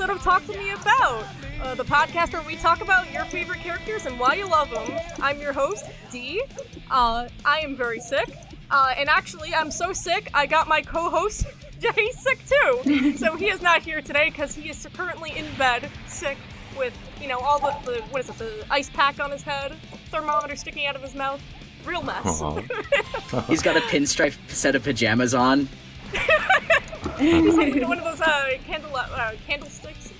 episode of Talk to Me About, the podcast where we talk about your favorite characters and why you love them. I'm your host, Dee. I am very sick. And actually, I'm so sick, I got my co-host, Jay, sick too. So he is not here today because he is currently in bed, sick, with, all the ice pack on his head, thermometer sticking out of his mouth. Real mess. He's got a pinstripe set of pajamas on. He's holding one of those candlesticks.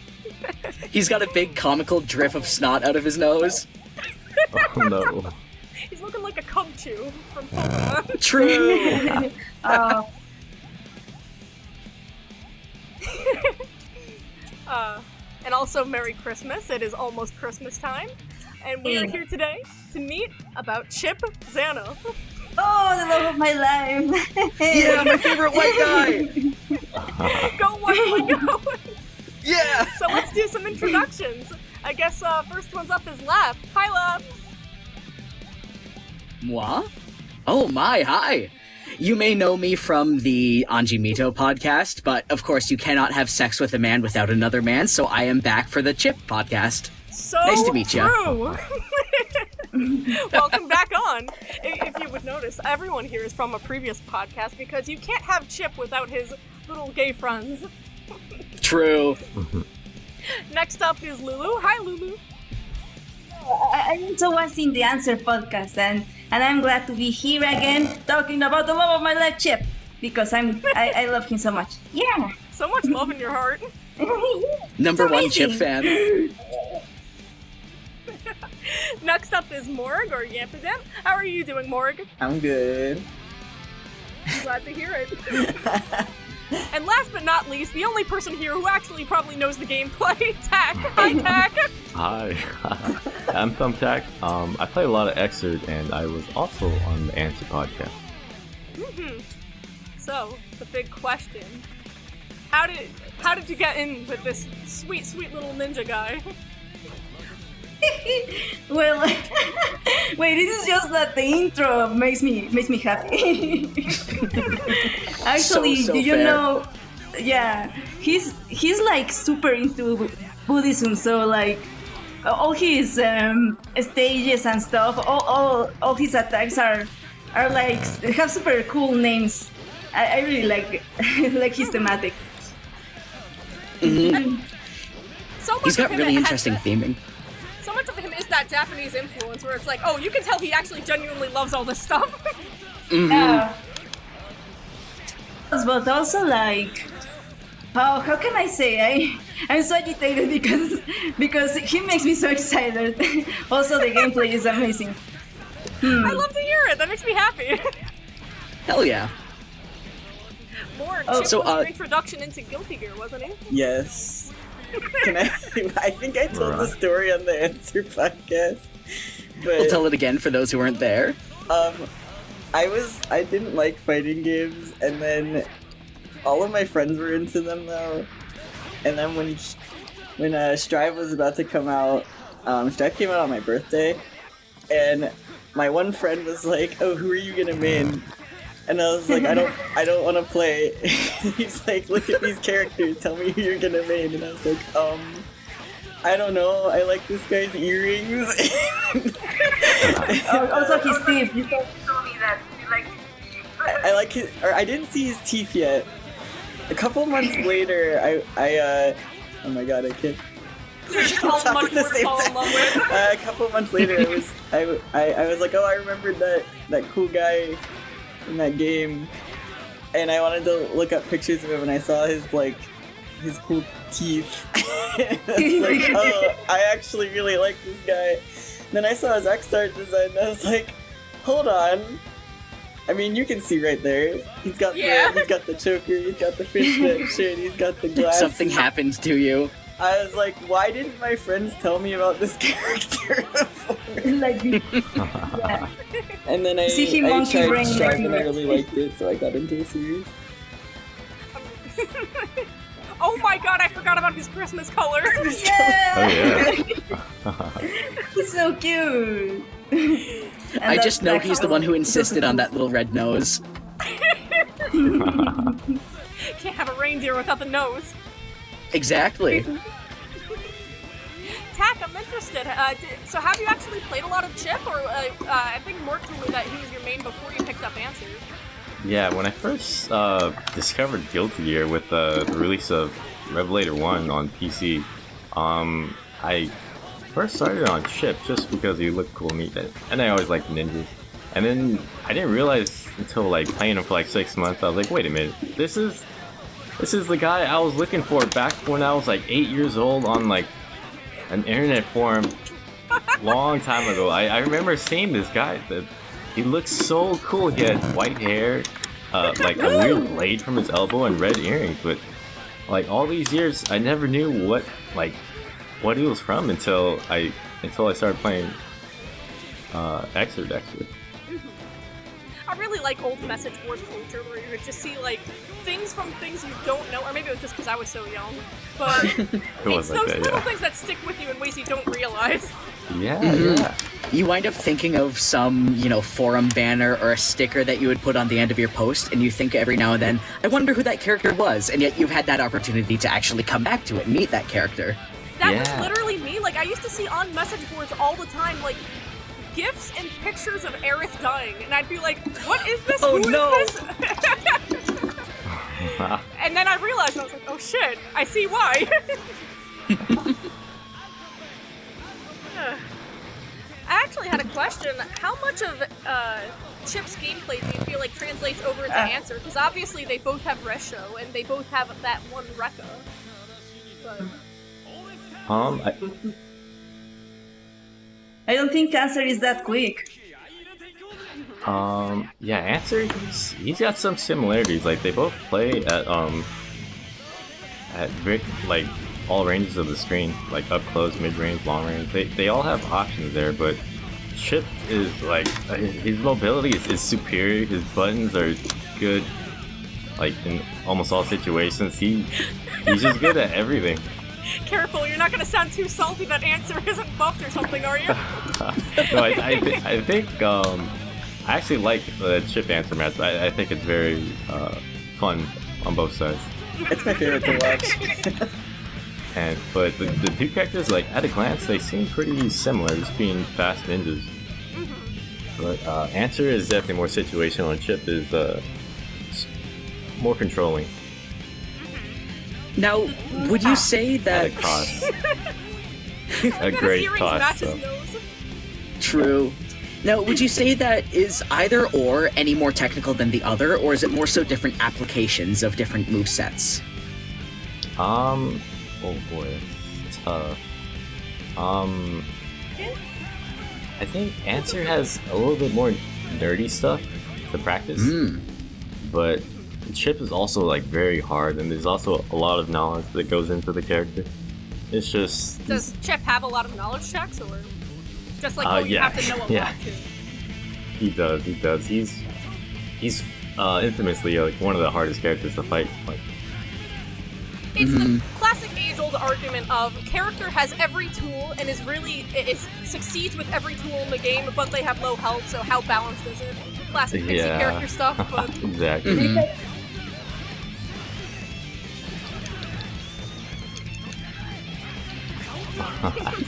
He's got a big comical drip of snot out of his nose. Oh no. He's looking like a cub chew from Pokemon. True! And also, Merry Christmas. It is almost Christmas time. And we are here today to meet about Chipp Zanuff. Oh, the love of my life! Yeah, my favorite white guy! Go, white boy, go! Yeah! So let's do some introductions. I guess first one's up is Lap. Hi, Lap! Moi? Oh my, hi! You may know me from the Anji Mito podcast, but of course you cannot have sex with a man without another man, so I am back for the Chipp podcast. So nice to meet you. True. Welcome back on. If you would notice, everyone here is from a previous podcast because you can't have Chipp without his little gay friends. True. Next up is Lulu. Hi, Lulu. I also was in the Answer podcast, and I'm glad to be here again talking about the love of my life, Chipp, because I love him so much. Yeah. So much love in your heart. Number one Chipp fan. Next up is Morgg, or Yampadem. How are you doing, Morgg? I'm good. I'm glad to hear it. And last but not least, the only person here who actually probably knows the gameplay, Tack. Hi, Tack. Hi. I'm Thumbtack. I play a lot of Xrd, and I was also on the Answer podcast. So, the big question. How did you get in with this sweet, sweet little ninja guy? Well, wait, this is just that the intro makes me happy. Actually, so you fair. know, yeah, he's like super into Buddhism, so like all his stages and stuff, all his attacks are like have super cool names. I really like his thematic. Mm-hmm. So much He's got of him really has interesting theming. So much of him is that Japanese influence where it's like, oh, you can tell he actually genuinely loves all this stuff. Mm-hmm. But also like, how can I say? I'm so agitated because he makes me so excited. Also, the gameplay is amazing. I love to hear it. That makes me happy. Hell yeah. Morgg, Oh, Chipp so, was your introduction into Guilty Gear, wasn't he? Yes. Can I think I told the story on the Answer podcast. But We'll tell it again for those who weren't there. I didn't like fighting games, and then all of my friends were into them though. And then when Strive was about to come out, Strive came out on my birthday, and my one friend was like, "Oh, who are you gonna main?" And I was like, I don't want to play. He's like, look at these characters, tell me who you're gonna main. And I was like, I don't know, I like this guy's earrings. Also his teeth. You told me that you like his teeth. I like his, or I didn't see his teeth yet. A couple months later, oh my god, I can't. How much more to fall in love with. A couple months later, I was like, oh, I remembered that cool guy in that game, and I wanted to look up pictures of him, and I saw his cool teeth. I was like, oh, I actually really like this guy. Then I saw his X-Art design, and I was like, hold on. I mean, you can see right there. He's got the choker, he's got the fishnet shit, he's got the glasses. Something happens to you. I was like, why didn't my friends tell me about this character before? Like, yeah. And then I monkey tried brain Strive and I everywhere. really liked it, so I got into the series. Oh my god, I forgot about his Christmas colors. Yeah! Oh yeah. He's so cute. I just know he's the one who insisted on that little red nose. Can't have a reindeer without the nose. Exactly. Tack, I'm interested. So have you actually played a lot of Chipp, or I think Morgg told me that he was your main before you picked up Answer. Yeah, when I first discovered Guilty Gear with the release of Revelator 1 on PC, I first started on Chipp just because he looked cool and neat, and I always liked ninjas. And then I didn't realize until like playing him for like 6 months, I was like, wait a minute, this is the guy I was looking for back when I was like 8 years old on like an internet forum long time ago. I remember seeing this guy. He looked so cool. He had white hair, like a weird blade from his elbow, and red earrings. But like all these years, I never knew what he was from until I started playing Exert. I really like old message board culture where you would just see like things from things you don't know, or maybe it was just because I was so young. But it's those little things that stick with you in ways you don't realize. Yeah. You wind up thinking of some, forum banner or a sticker that you would put on the end of your post, and you think every now and then, I wonder who that character was, and yet you've had that opportunity to actually come back to it and meet that character. That was literally me. Like, I used to see on message boards all the time, like, GIFs and pictures of Aerith dying, and I'd be like, what is this? Oh, Who no. is this? And then I realized, I was like, oh shit, I see why. I actually had a question. How much of Chipp's gameplay do you feel like translates over into Answer? Because obviously they both have Resho, and they both have that one Rekka. But... I don't think Answer is that quick. Yeah, Answer, he's got some similarities. Like, they both play at like all ranges of the screen, like up close, mid range, long range. They all have options there, but Chipp is like his mobility is superior. His buttons are good, like in almost all situations. He's just good at everything. Careful, you're not gonna sound too salty that Answer isn't buffed or something, are you? No, I think I actually like the Chipp Answer match. I think it's very fun on both sides. It's my favorite to watch. But the two characters, like at a glance, they seem pretty similar, just being fast ninjas. But Answer is definitely more situational, and Chipp is more controlling. Now, would you say that... At a cost. A great cost, though. True. Now, would you say that is either or any more technical than the other, or is it more so different applications of different movesets? Oh boy, tough. I think Answer has a little bit more nerdy stuff to practice, but Chipp is also like very hard, and there's also a lot of knowledge that goes into the character. It's just... Does Chipp have a lot of knowledge checks, or just like you have to know a lot too? He does. He's infamously like one of the hardest characters to fight. Like, it's the classic age-old argument of character has every tool and it succeeds with every tool in the game, but they have low health, so how balanced is it? Classic pixie character stuff, but... Exactly.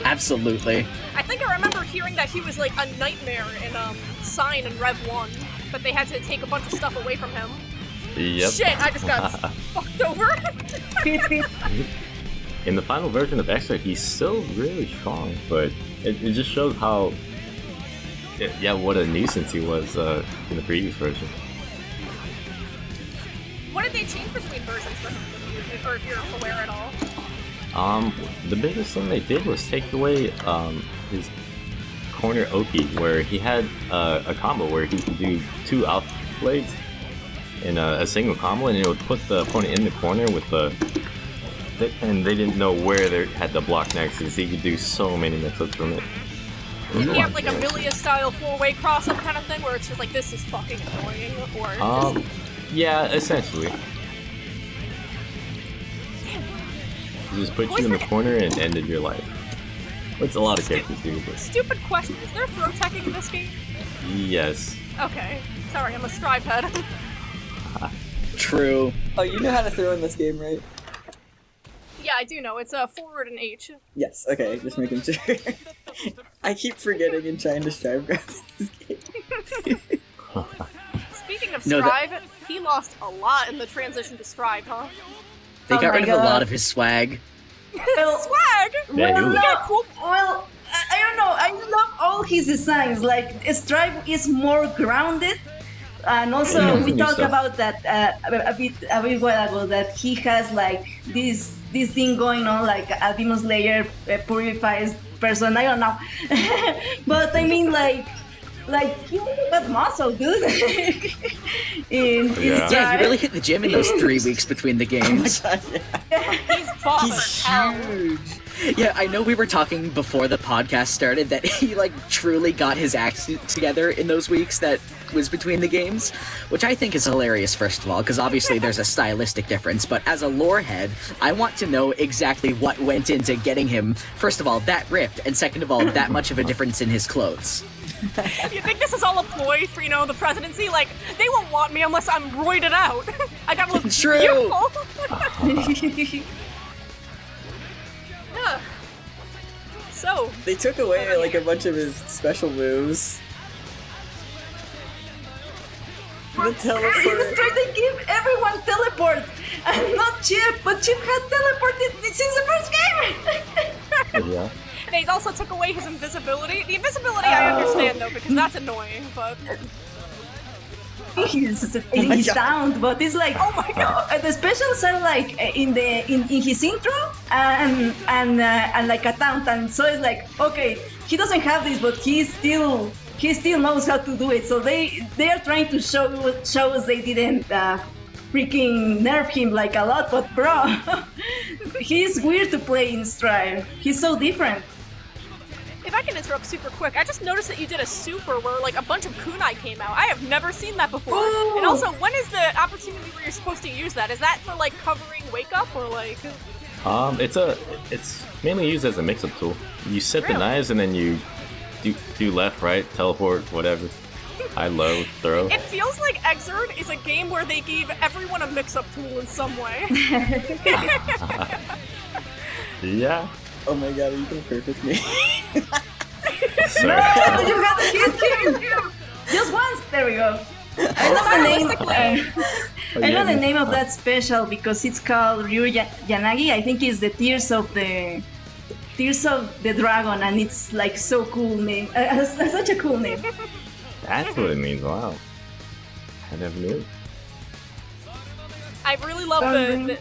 Absolutely. I think I remember hearing that he was like a nightmare in Sign and Rev 1, but they had to take a bunch of stuff away from him. Yep. Shit, I just got fucked over. In the final version of Extra, he's still really strong, but it just shows how, what a nuisance he was in the previous version. What did they change between versions for him, or if you're aware at all? The biggest thing they did was take away his corner Oki, where he had a combo where he could do 2 out blades in a single combo, and it would put the opponent in the corner with and they didn't know where they had to block next, because he could do so many mix-ups from it. Did he have like a Milia-style 4-way cross-up kind of thing, where it's just like, this is fucking annoying, or yeah, essentially. He just put you in the corner and ended your life. Which a lot of characters do. But... Stupid question, is there throw teching in this game? Yes. Okay. Sorry, I'm a strive head. True. Oh, you know how to throw in this game, right? Yeah, Yeah, I do know. It's forward and H. Yes, okay, just making sure. I keep forgetting and trying to strive grab this game. Speaking of No, Strive, he lost a lot in the transition to Strive, huh? They Oh got my rid of a God. lot of his swag. Well, Swag! Yeah, well, he You got a cool... well, I don't know. I love all his designs. Like Stripe is more grounded, and also Yeah, we new talked stuff. about that a bit while ago. That he has like this thing going on, like a Demon Slayer purifies person. I don't know, but I mean like he only got muscle, dude. in Yeah. Yeah, he really hit the gym in those 3 weeks between the games. He's buff as hell. Huge. Yeah, I know we were talking before the podcast started that he like truly got his act together in those weeks that was between the games, which I think is hilarious, first of all, because obviously there's a stylistic difference, but as a lore head, I want to know exactly what went into getting him, first of all, that ripped, and second of all, that much of a difference in his clothes. You think this is all a ploy for, the presidency? Like, they won't want me unless I'm roided out. I gotta look True. beautiful. Yeah. So, They took away like a bunch of his special moves. The He teleport. was trying to give everyone teleport, and not Chip, but Chip had teleported since the first game. Yeah. they also took away his invisibility. The invisibility I understand, though, because that's annoying, but... His sound, but it's like Oh my god! the specials are like in his intro and like a taunt, and so it's like okay, he doesn't have this, but he still knows how to do it. So they are trying to show us they didn't freaking nerf him like a lot, but bro, he's weird to play in Strive. He's so different. If I can interrupt super quick, I just noticed that you did a super where like a bunch of kunai came out. I have never seen that before. Ooh. And also, when is the opportunity where you're supposed to use that? Is that for like covering wake up or like? It's mainly used as a mix-up tool. You set the Really? knives and then you do left, right, teleport, whatever. High, low, throw. It feels like Exerd is a game where they gave everyone a mix-up tool in some way. Yeah. Oh my god, are you gonna perfect me? Sorry. Oh, you got the hit. Just once. There we go. I know the name. I know the name of that special because it's called Ryu Yanagi. I think it's the Tears of the Dragon, and it's like so cool name. Such a cool name. That's what it means. Wow. I never knew. I really love the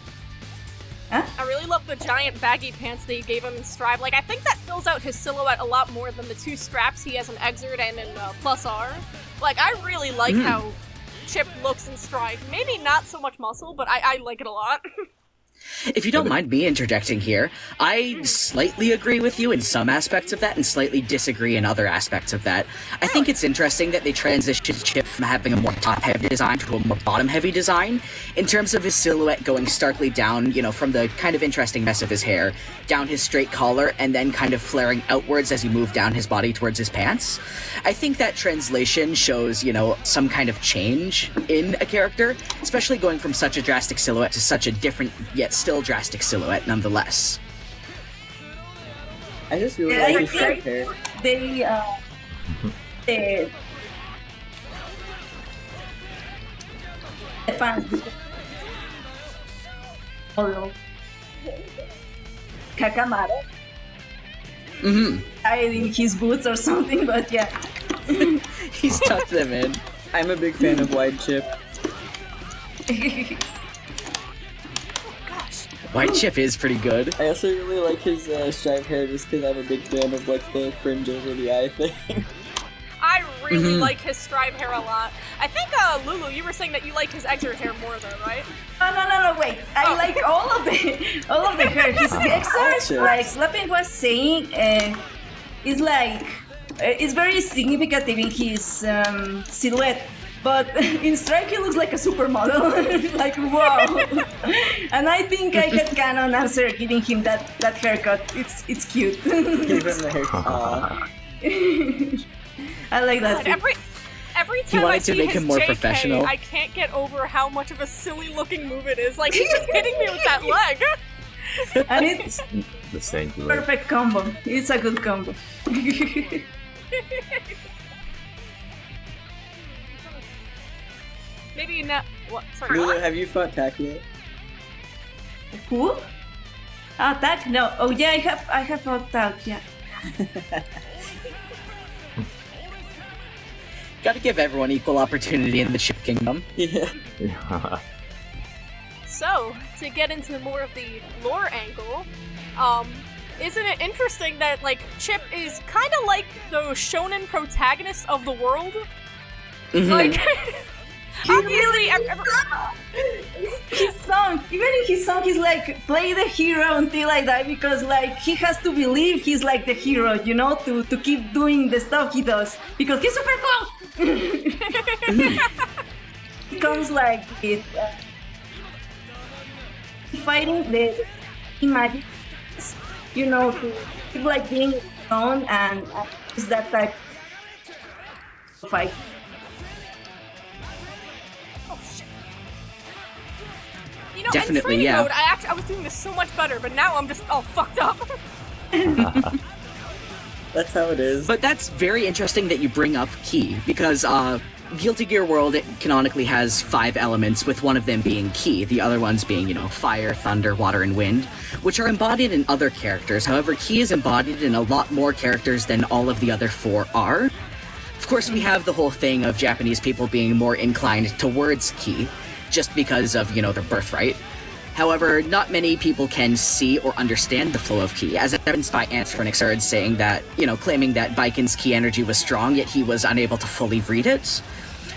Huh? I really love the giant baggy pants they gave him in Strive. Like, I think that fills out his silhouette a lot more than the two straps he has in Exerd and in Plus R. Like, I really like how Chip looks in Strive. Maybe not so much muscle, but I like it a lot. If you don't mind me interjecting here, I slightly agree with you in some aspects of that and slightly disagree in other aspects of that. I think it's interesting that they transitioned Chip from having a more top-heavy design to a more bottom-heavy design, in terms of his silhouette going starkly down, from the kind of interesting mess of his hair, down his straight collar, and then kind of flaring outwards as you move down his body towards his pants. I think that translation shows, some kind of change in a character, especially going from such a drastic silhouette to such a different, yet still drastic silhouette nonetheless. I just really Yeah, like I his short think hair. they the pants. Kakamaro. In his boots or something, but yeah. He's tucked them in. I'm a big fan of Wide Chip. White Chip is pretty good. I also really like his striped hair just because I'm a big fan of like the fringe over the eye thing. I really like his Strive hair a lot. I think, Lulu, you were saying that you like his Exerd hair more, though, right? No, wait. I like all of the hair. His Exerd, like Lapin was saying, is like it's very significant in his silhouette. But in Strike, he looks like a supermodel. Like, wow. And I think I had canon answer giving him that haircut. It's cute. Give him the hair. Aw. I like that. God, every time I wanted to see make his him more JK, professional. I can't get over how much of a silly looking move it is. Like, he's just hitting me with that leg. And it's The singular. perfect combo. It's a good combo. Maybe not. What? Sorry. Lulu, What? have you fought Tak yet? Who? Ah, Tak? No. Oh yeah, I have fought Tak. Yeah. Gotta give everyone equal opportunity in the Chipp Kingdom. Yeah. So, to get into more of the lore angle, isn't it interesting that, like, Chipp is kind of like the shonen protagonist of the world? Like, obviously, His song, even in his song, he's like, play the hero until I die, because like he has to believe he's like the hero, you know, to keep doing the stuff he does, because he's super cool. He comes like with fighting the magic, you know, to keep like being known, and it's that type of fight. you know, Definitely, in training yeah. mode, I was doing this so much better, but now I'm just all fucked up. That's how it is. But that's very interesting that you bring up Ki, because Guilty Gear World it canonically has 5 elements, with one of them being Ki, the other ones being, you know, fire, thunder, water, and wind, which are embodied in other characters. However, Ki is embodied in a lot more characters than all of the other 4 are. Of course, we have the whole thing of Japanese people being more inclined towards Ki, just because of, you know, their birthright. However, not many people can see or understand the flow of Ki, as evidenced by Answer Xrd saying that, you know, claiming that Baiken's Ki energy was strong, yet he was unable to fully read it.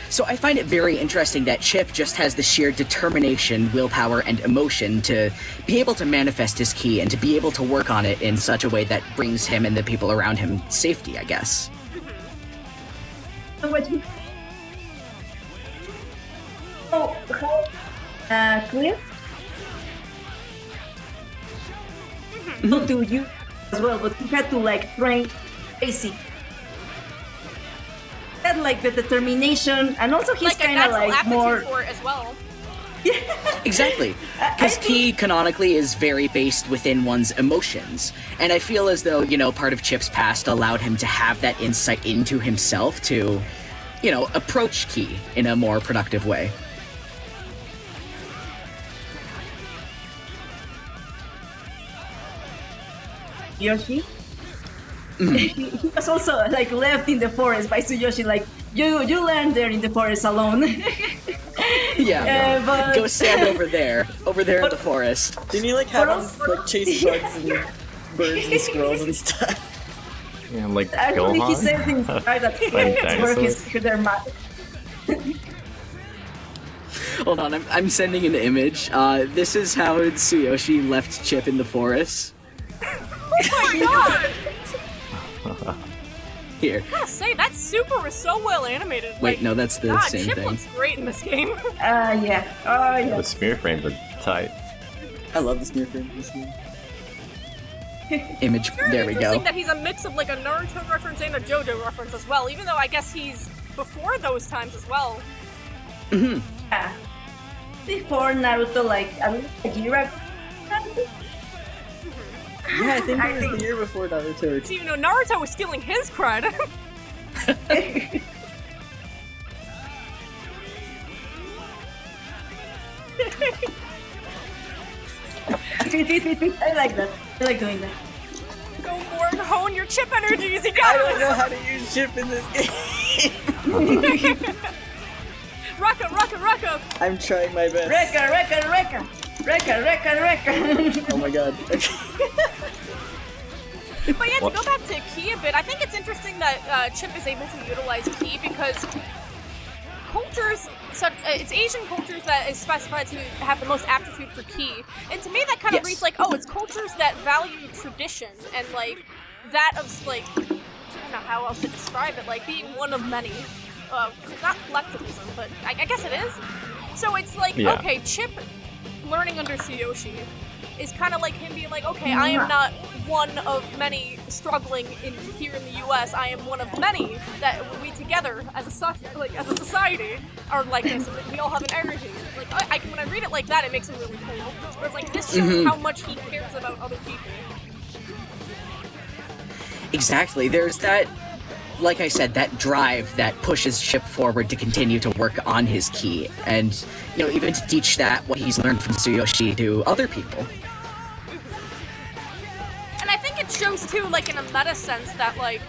So I find it very interesting that Chipp just has the sheer determination, willpower, and emotion to be able to manifest his Ki and to be able to work on it in such a way that brings him and the people around him safety, I guess. So what you... Oh, clear? So to you as well, but you had to like train basic. Had like the determination, and also he's Like a kind of natural like aptitude more. for it as well. Exactly. Because Ki canonically is very based within one's emotions. And I feel as though, you know, part of Chipp's past allowed him to have that insight into himself to, you know, approach Ki in a more productive way. Yoshi. He was also like left in the forest by Tsuyoshi, like you land there in the forest alone. Yeah. But Go stand over there in the forest. Didn't you like have him like chase bugs and birds and squirrels and stuff? Yeah, like actually he Gohan. says inside that Like that's where dinosaurs. their mouth. Hold on, I'm sending an image. This is how Tsuyoshi left Chipp in the forest. Oh my god! Here. I gotta say, that super is so well animated. Wait, like, no, that's the God, same Chipp thing. looks great in this game. Yeah. Oh yeah. The spear frames are tight. I love the smear frame in this game. Image. Very There we interesting go. that he's a mix of like a Naruto reference and a JoJo reference as well, even though I guess he's before those times as well. Yeah. Before Naruto, like a year ago. Yeah, I think it was the year before Naruto. So, you know, Naruto was stealing his cred. I like that. I like doing that. Go Morgg, hone your Chipp energies, you I got don't know this! how to use Chipp in this game. Rucka, rucka, rucka! I'm trying my best. Rekka. Oh my god. But yeah, to What? go back to Ki a bit, I think it's interesting that Chipp is able to utilize Ki because cultures, it's Asian cultures that is specified to have the most aptitude for Ki. And to me, that kind of Yes. reads like, oh, it's cultures that value tradition and like that of like, I don't know how else to describe it, like being one of many. Not collectivism, but I guess it is. So it's like, Yeah. okay, Chipp learning under Tsuyoshi is kind of like him being like, okay, I am not one of many struggling here in the U.S. I am one of many that we together as a society are like this. We all have an energy. Like when I read it like that, it makes it really cool. Where it's like this shows how much he cares about other people. Exactly. There's that, like I said, that drive that pushes Chipp forward to continue to work on his ki, and even to teach that what he's learned from Tsuyoshi to other people. And I think it shows too, like in a meta sense, that like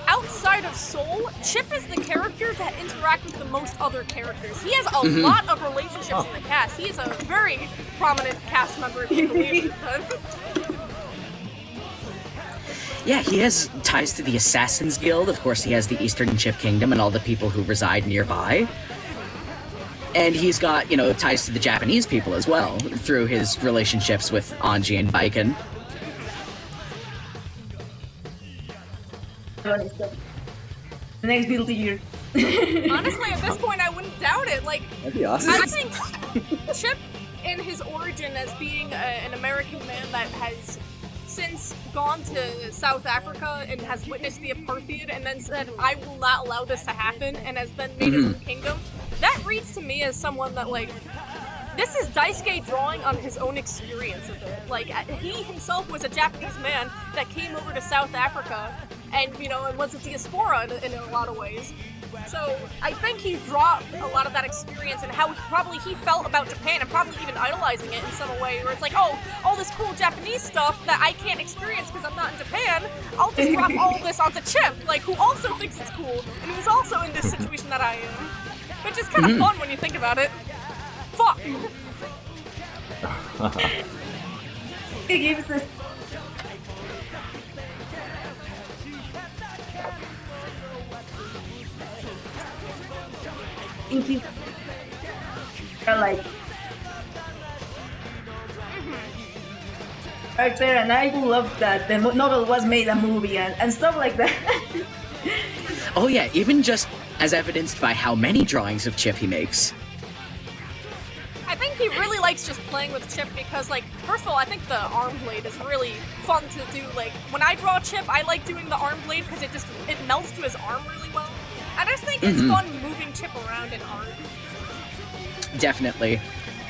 outside of Soul, Chipp is the character that interacts with the most other characters. He has a lot of relationships in the cast. He is a very prominent cast member, if you believe it. Yeah, he has ties to the Assassin's Guild. Of course, he has the Eastern Chipp Kingdom and all the people who reside nearby. And he's got, ties to the Japanese people as well, through his relationships with Anji and Baiken. The next build year. Honestly, at this point, I wouldn't doubt it. Like, That'd be awesome. I think Chipp, in his origin as being an American man that has since gone to South Africa and has witnessed the apartheid and then said, I will not allow this to happen, and has then made his own kingdom, that reads to me as someone that, like, this is Daisuke drawing on his own experience of it. Like, he himself was a Japanese man that came over to South Africa and, and was a diaspora in a lot of ways. So, I think he dropped a lot of that experience and how he felt about Japan and probably even idolizing it in some way where it's like, oh, all this cool Japanese stuff that I can't experience because I'm not in Japan, I'll just drop all of this onto Chipp, like, who also thinks it's cool and who's also in this situation that I am. Which is kind of fun when you think about it. Fuck! It gives us thinking like character, and I love that the novel was made a movie and stuff like that. Oh yeah, even just as evidenced by how many drawings of Chipp he makes. I think he really likes just playing with Chipp because, like, first of all, I think the arm blade is really fun to do. Like, when I draw Chipp, I like doing the arm blade because it melts to his arm really well. I just think it's fun moving Chipp around in art. Definitely.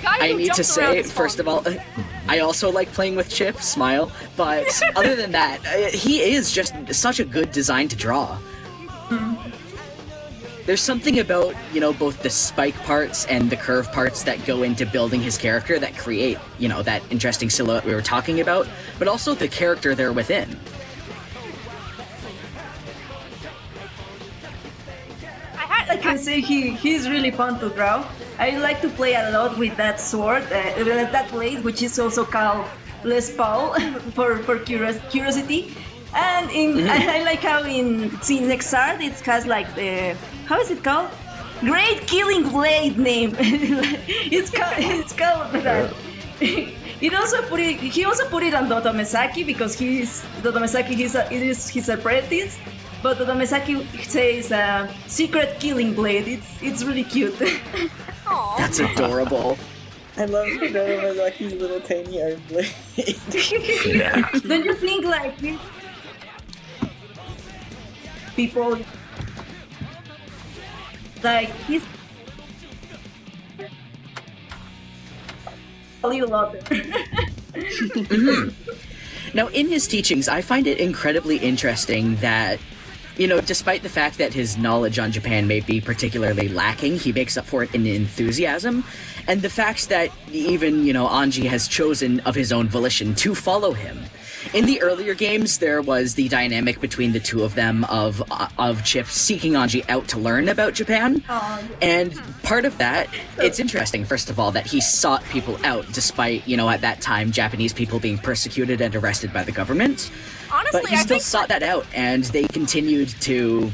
Guy I who need to jumps around say, is first fun. of all, I also like playing with Chipp, smile, but other than that, he is just such a good design to draw. There's something about, both the spike parts and the curve parts that go into building his character that create, that interesting silhouette we were talking about, but also the character they're within. I can say he's really fun to draw. I like to play a lot with that sword, that blade, which is also called Les Paul for curiosity. And I like how in next art it has like the, how is it called? Great Killing Blade name. it's called that. He also put it on Dotomesaki because Dotomesaki it is his apprentice. But Dotomesaki says secret killing blade. It's really cute. Aww. That's adorable. I love Dotomesaki's little tiny arm blade. Yeah. Don't you think like people like he's a little older. Now, in his teachings, I find it incredibly interesting that, despite the fact that his knowledge on Japan may be particularly lacking, he makes up for it in enthusiasm, and the fact that even, Anji has chosen of his own volition to follow him. In the earlier games, there was the dynamic between the two of them of Chipp seeking Anji out to learn about Japan. And part of that, it's interesting, first of all, that he sought people out despite, at that time, Japanese people being persecuted and arrested by the government. Honestly, But he still sought that out, and they continued to,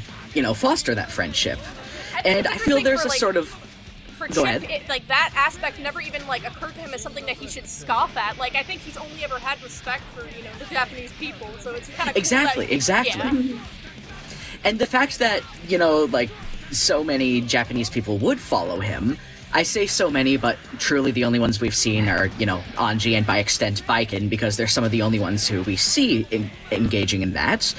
foster that friendship. And I feel there's a sort of... For Go Chipp, ahead. that aspect never even occurred to him as something that he should scoff at. Like, I think he's only ever had respect for the Japanese people, so it's kind of Exactly. Yeah. And the fact that, so many Japanese people would follow him, I say so many, but truly the only ones we've seen are, Anji and by extent Baiken, because they're some of the only ones who we see engaging in that.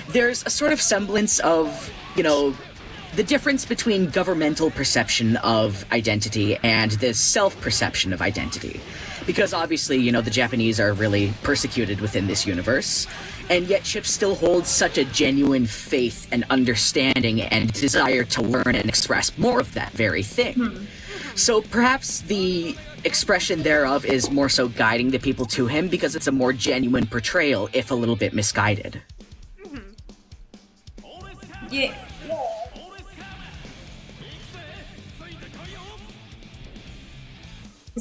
There's a sort of semblance of, the difference between governmental perception of identity and the self-perception of identity. Because obviously, the Japanese are really persecuted within this universe, and yet Chipp still holds such a genuine faith and understanding and desire to learn and express more of that very thing. So perhaps the expression thereof is more so guiding the people to him because it's a more genuine portrayal, if a little bit misguided. Yeah.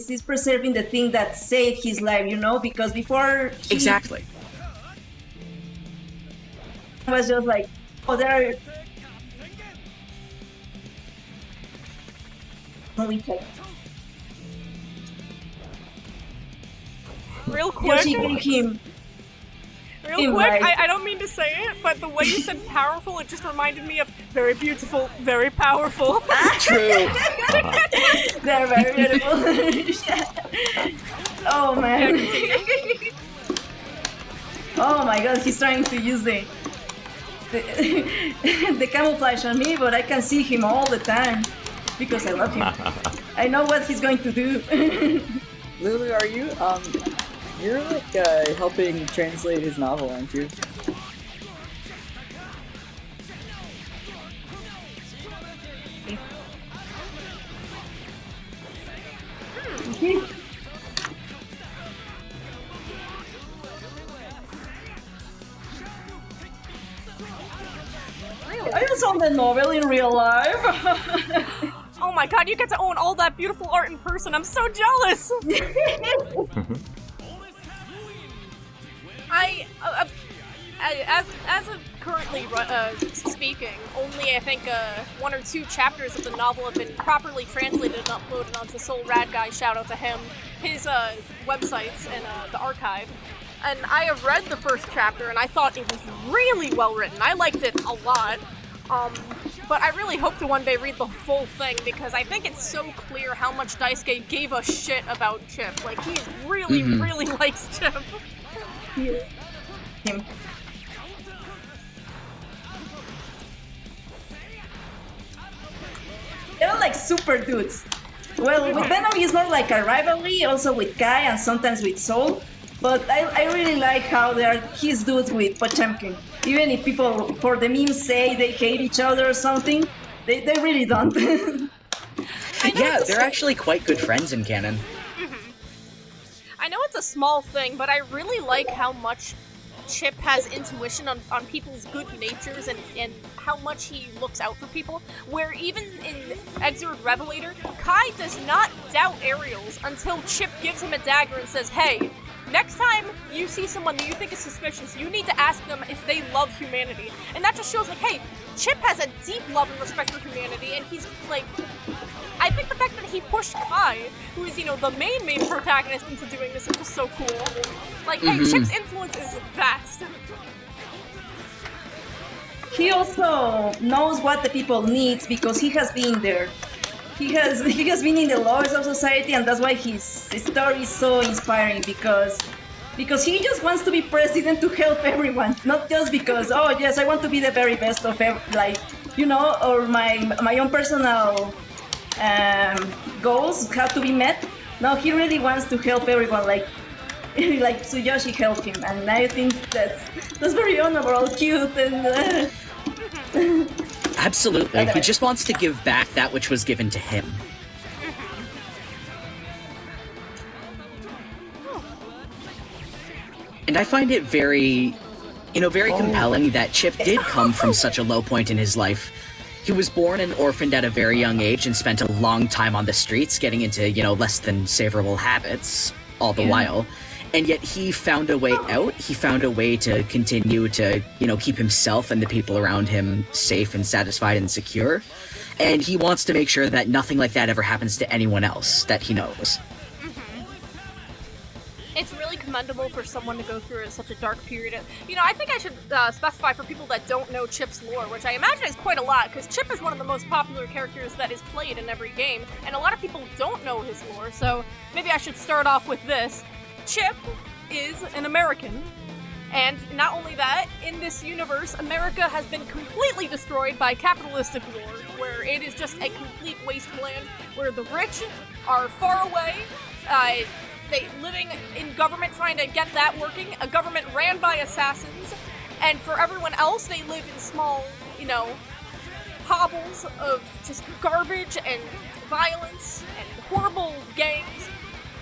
He's preserving the thing that saved his life, because before Exactly. was just like, oh, there are... Real quick, Yoshi gave him... real quick, I don't mean to say it, but the way you said powerful, it just reminded me of very beautiful, very powerful. True. They're very beautiful. Oh man. Oh my god, he's trying to use the camouflage on me, but I can see him all the time because I love him. I know what he's going to do. Lulu, are you you're helping translate his novel, aren't you? I just saw the novel in real life. Oh my god, you get to own all that beautiful art in person. I'm so jealous. As of currently speaking, only I think 1 or 2 chapters of the novel have been properly translated and uploaded onto Soul Rad Guy. Shout out to him, his websites and the archive. And I have read the first chapter, and I thought it was really well written. I liked it a lot. But I really hope to one day read the full thing, because I think it's so clear how much Daisuke gave a shit about Chipp. Like, he really, really likes Chipp. Him. They're like super dudes. Well, with Venom is more like a rivalry, also with Kai and sometimes with Soul. But I really like how they are his dudes with Potemkin. Even if people for the memes say they hate each other or something, they really don't. Yeah, they're actually quite good friends in canon. I know it's a small thing, but I really like how much Chipp has intuition on people's good natures and how much he looks out for people, where even in Exiled Revelator, Kai does not doubt Ariel's until Chipp gives him a dagger and says, hey, next time you see someone that you think is suspicious, you need to ask them if they love humanity. And that just shows, like, hey, Chipp has a deep love and respect for humanity, and he's, like... I think the fact that he pushed Kai, who is, the main protagonist, into doing this is just so cool. Like, hey, Chipp's influence is vast. He also knows what the people need because he has been there. He has been in the lowest of society, and that's why his story is so inspiring, because he just wants to be president to help everyone, not just because, oh yes, I want to be the very best of or my own personal goals have to be met. No, he really wants to help everyone, like Tsuyoshi helped him, and I think that's very honorable, cute, and Absolutely, he just wants to give back that which was given to him. And I find it very compelling that Chipp did come from such a low point in his life. He was born and orphaned at a very young age and spent a long time on the streets getting into, less than savorable habits all the while. And yet he found a way out. He found a way to continue to, keep himself and the people around him safe and satisfied and secure. And he wants to make sure that nothing like that ever happens to anyone else that he knows. It's really commendable for someone to go through such a dark period. You know, I think I should specify for people that don't know Chipp's lore, which I imagine is quite a lot, because Chipp is one of the most popular characters that is played in every game, and a lot of people don't know his lore, so maybe I should start off with this. Chipp is an American, and not only that, in this universe, America has been completely destroyed by capitalistic war, where it is just a complete wasteland, where the rich are far away, they living in government trying to get that working, a government ran by assassins, and for everyone else, they live in small, you know, hovels of just garbage and violence and horrible gangs,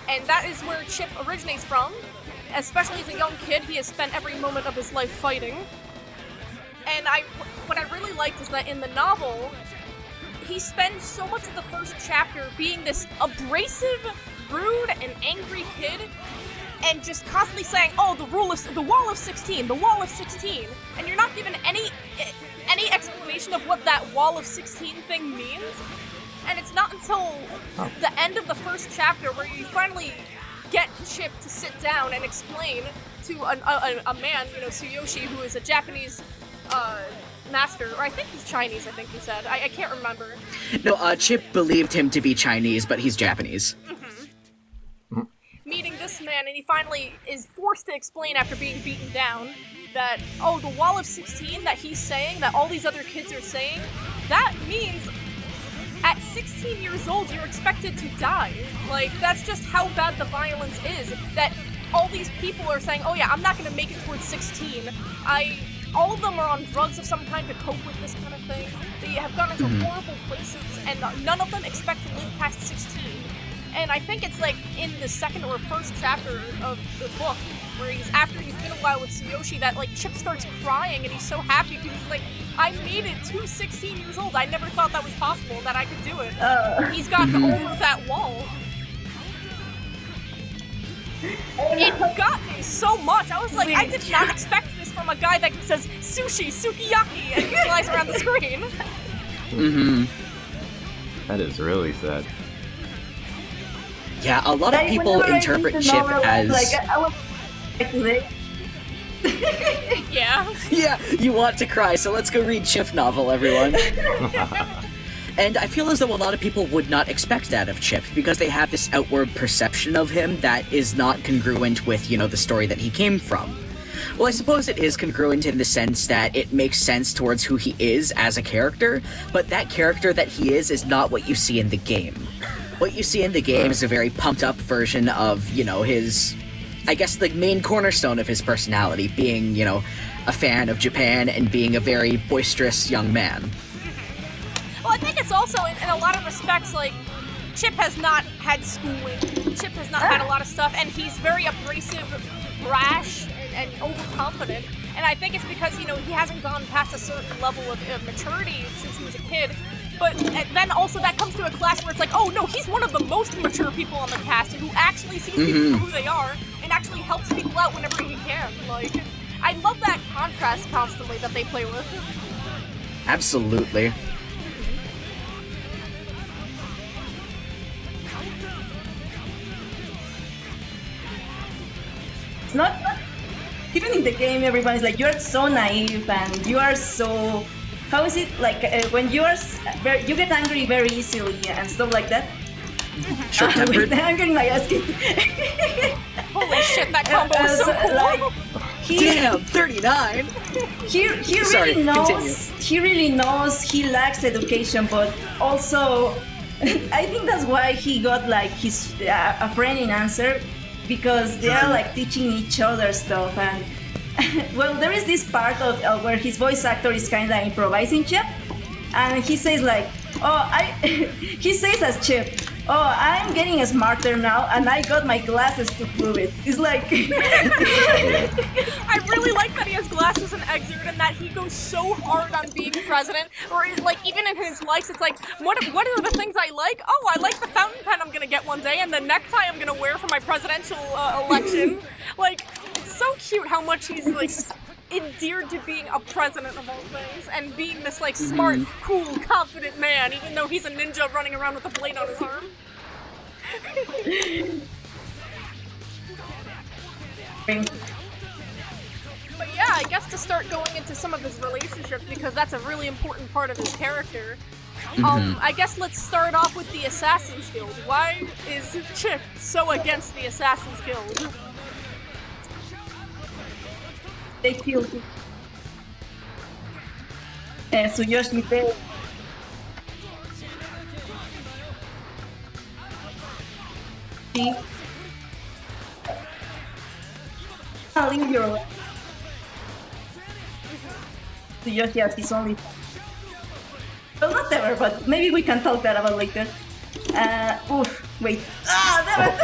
and that is where Chipp originates from. Especially as a young kid, he has spent every moment of his life fighting. And what I really liked is that in the novel, he spends so much of the first chapter being this abrasive, rude, and angry kid, and just constantly saying, "Oh, the wall of 16, the wall of 16," and you're not given any explanation of what that wall of 16 thing means. And it's not until the end of the first chapter where you finally get Chipp to sit down and explain to a man, you know, Tsuyoshi, who is a Japanese master, or I think he's Chinese, I think he said. I can't remember. No, Chipp believed him to be Chinese, but he's Japanese. Mm-hmm. Meeting this man, and he finally is forced to explain after being beaten down that, oh, the wall of 16 that he's saying, that all these other kids are saying, that means at 16 years old, you're expected to die. Like, that's just how bad the violence is. That all these people are saying, oh yeah, I'm not gonna make it towards 16. All of them are on drugs of some kind to cope with this kind of thing. They have gone into horrible places, and none of them expect to live past 16. And I think it's like in the second or first chapter of the book, where after he's been a while with Tsuyoshi, that like Chipp starts crying and he's so happy because he's like, I made it to 16 years old. I never thought that was possible, that I could do it. He's gotten over that wall. It got me so much. I was like, I did not expect this from a guy that says sushi, sukiyaki, and he flies around the screen. Mm-hmm. That is really sad. Yeah, a lot of people interpret Chipp as... Yeah. Yeah, you want to cry, so let's go read Chipp novel, everyone. And I feel as though a lot of people would not expect that of Chipp, because they have this outward perception of him that is not congruent with, you know, the story that he came from. Well, I suppose it is congruent in the sense that it makes sense towards who he is as a character, but that character that he is not what you see in the game. What you see in the game is a very pumped-up version of, you know, his... I guess the main cornerstone of his personality, being, you know, a fan of Japan and being a very boisterous young man. Well, I think it's also, in a lot of respects, like, Chipp has not had schooling. Chipp has not had a lot of stuff, and he's very abrasive, brash, and overconfident. And I think it's because, you know, he hasn't gone past a certain level of maturity since he was a kid. But then also that comes to a class where it's like, oh no, he's one of the most mature people on the cast who actually sees people for who they are and actually helps people out whenever he can. Like, I love that contrast constantly that they play with. Absolutely. It's not even in the game, everybody's like, you're so naive and you are so... How is it, like, when you get angry very easily and stuff like that? Short-tempered? I'm getting my ass kicked. Holy shit, that combo is so cool! Like, Damn, 39! He really knows, he lacks education, but also, I think that's why he got, like, his a friend in Answer, because they are, like, teaching each other stuff, and well, there is this part of where his voice actor is kind of improvising Chipp, and he says like, he says as Chipp, oh, I'm getting smarter now, and I got my glasses to prove it. It's like... I really like that he has glasses in Exert, and that he goes so hard on being president, or like, even in his likes, it's like, what are the things I like? Oh, I like the fountain pen I'm gonna get one day, and the necktie I'm gonna wear for my presidential election. Like, it's so cute how much he's, like, endeared to being a president of all things, and being this, like, smart, cool, confident man, even though he's a ninja running around with a blade on his arm. But yeah, I guess to start going into some of his relationships, because that's a really important part of his character. I guess let's start off with the Assassin's Guild. Why is Chipp so against the Assassin's Guild? They killed him. Tsuyoshi Bay. I'll leave your life. Tsuyoshi has his only. Well, not ever, but maybe we can talk that about later. Oof, wait. Damn it!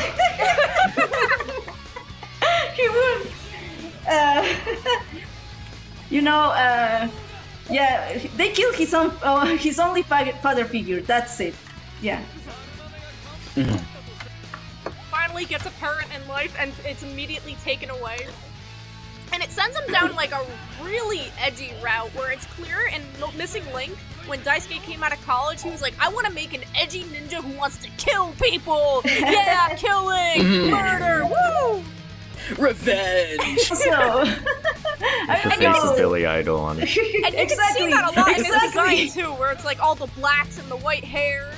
He won! Yeah, they killed his only father figure, that's it. Yeah. Finally gets a parent in life, and it's immediately taken away. And it sends him down like a really edgy route where it's clear in Missing Link, when Daisuke came out of college, he was like, I want to make an edgy ninja who wants to kill people! Yeah, killing! Murder! Woo! Revenge! So, The face of Billy Idol on it. And you can see that a lot in his design too, where it's like all the blacks and the white hair.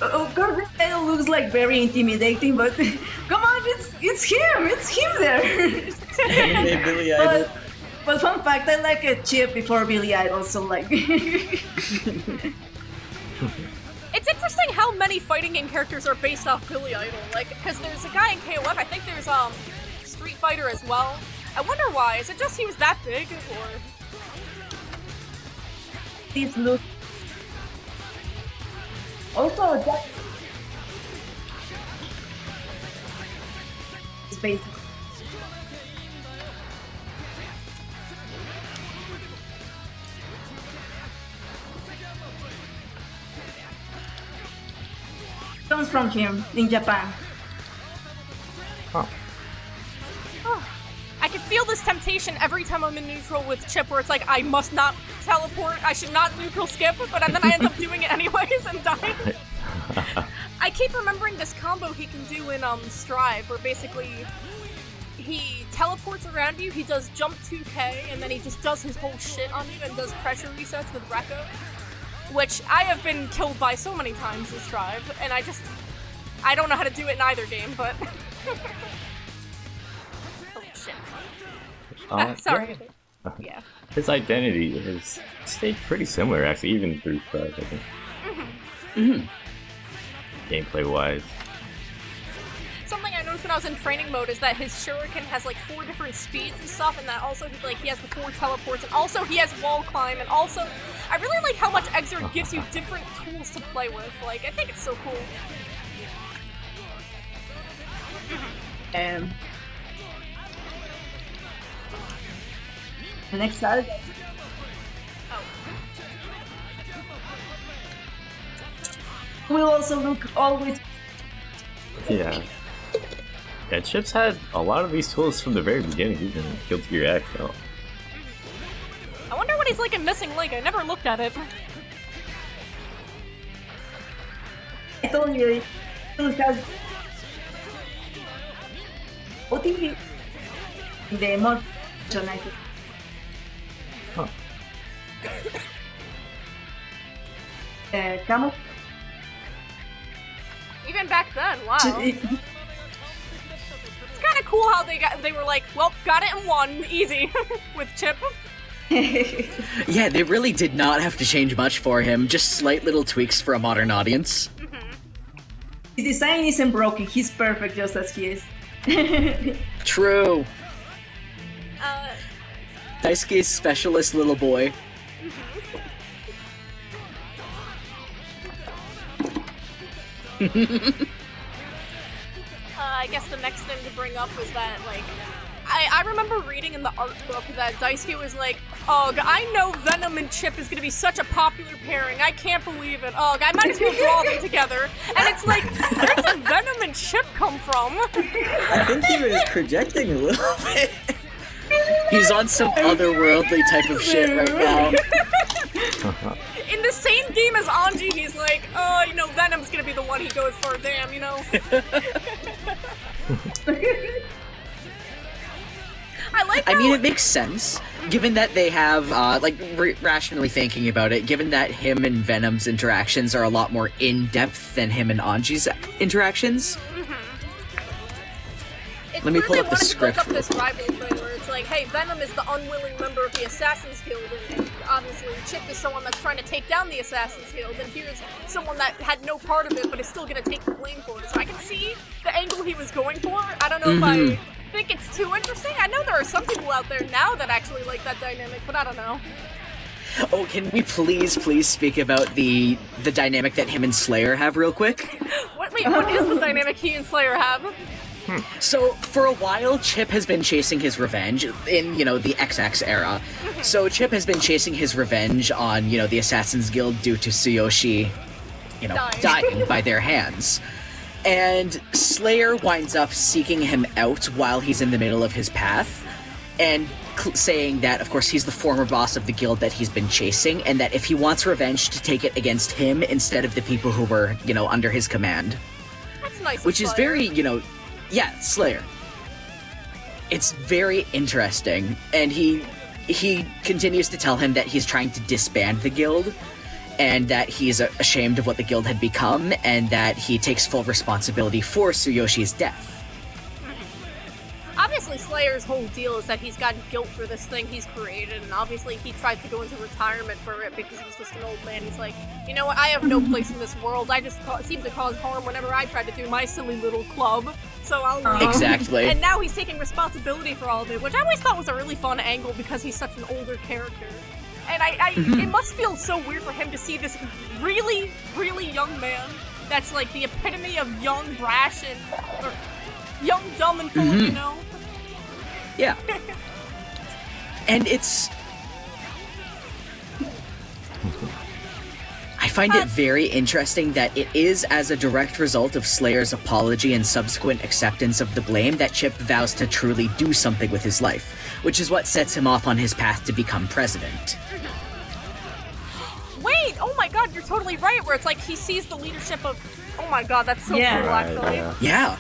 Of course, it looks like very intimidating, but come on, it's him there. Hey, Billy Idol. But fun fact, I like a Chipp before Billy Idol, so like. It's interesting how many fighting game characters are based off Billy Idol. Like, because there's a guy in KOF, I think there's Street Fighter as well. I wonder why. Is it just he was that big, or? These look. Also, that. Space. Comes from him in Japan. Oh, I can feel this temptation every time I'm in neutral with Chipp, where it's like, I must not teleport, I should not neutral skip, but then I end up doing it anyways and dying. I keep remembering this combo he can do in Strive, where basically he teleports around you, he does jump 2k, and then he just does his whole shit on you and does pressure resets with Rekko. Which I have been killed by so many times in Strive, and I don't know how to do it in either game, but... Oh, shit. Sorry. Yeah. His identity has stayed pretty similar, actually, even through Strive, I think. Gameplay-wise. Something I noticed when I was in training mode is that his shuriken has like 4 different speeds and stuff, and that also he has the 4 teleports, and also he has wall climb, and also I really like how much Exert gives you different tools to play with. Like, I think it's so cool. The next Saturday. We'll also look always. Yeah. Yeah, Chipp's had a lot of these tools from the very beginning, even in Guilty Gear X, though. I wonder what he's like in Missing Link. I never looked at it. I told you, it has. What did he? The mod. Huh. Camel. Even back then, wow. It's kind of cool how they were like, well, got it in one, easy, with Chipp. Yeah, they really did not have to change much for him, just slight little tweaks for a modern audience. His design isn't broken, he's perfect just as he is. True. Daisuke's specialist little boy. I guess the next thing to bring up was that, like, I remember reading in the art book that Daisuke was like, ugh, I know Venom and Chipp is gonna be such a popular pairing, I can't believe it, ugh, I might as well draw them together. And it's like, where did Venom and Chipp come from? I think he was projecting a little bit. He's on some otherworldly type of shit right now. In the same game as Anji, he's like, oh, you know, Venom's gonna be the one he goes for, damn, you know? I mean, it makes sense, given that they have, rationally thinking about it, given that him and Venom's interactions are a lot more in-depth than him and Anji's interactions. It's Let me weird pull they up the wanted to script build up real this rival thing where it's like, hey, Venom is the unwilling member of the Assassin's Guild, and obviously Chipp is someone that's trying to take down the Assassin's Guild, and here's someone that had no part of it but is still going to take the blame for it. So I can see the angle he was going for. I don't know if I think it's too interesting. I know there are some people out there now that actually like that dynamic, but I don't know. Oh, can we please speak about the dynamic that him and Slayer have real quick? What is the dynamic he and Slayer have? So, for a while, Chipp has been chasing his revenge in, the XX era. So, Chipp has been chasing his revenge on, the Assassin's Guild due to Tsuyoshi, dying by their hands. And Slayer winds up seeking him out while he's in the middle of his path, and saying that, of course, he's the former boss of the guild that he's been chasing, and that if he wants revenge, to take it against him instead of the people who were, under his command. That's nice. Which is very, yeah, Slayer. It's very interesting, and he continues to tell him that he's trying to disband the guild, and that he's ashamed of what the guild had become, and that he takes full responsibility for Tsuyoshi's death. Obviously, Slayer's whole deal is that he's got guilt for this thing he's created, and obviously he tried to go into retirement for it because he's just an old man. He's like, you know what, I have no place in this world. I just seem to cause harm whenever I try to do my silly little club, so I'll leave. Exactly. And now he's taking responsibility for all of it, which I always thought was a really fun angle because he's such an older character. And it must feel so weird for him to see this really, really young man that's like the epitome of young, brash, or young, dumb, and full, Yeah. And it's... I find it very interesting that it is as a direct result of Slayer's apology and subsequent acceptance of the blame that Chipp vows to truly do something with his life, which is what sets him off on his path to become president. Wait! Oh my god, you're totally right, where it's like he sees the leadership of... Oh my god, that's so cool, actually. Yeah.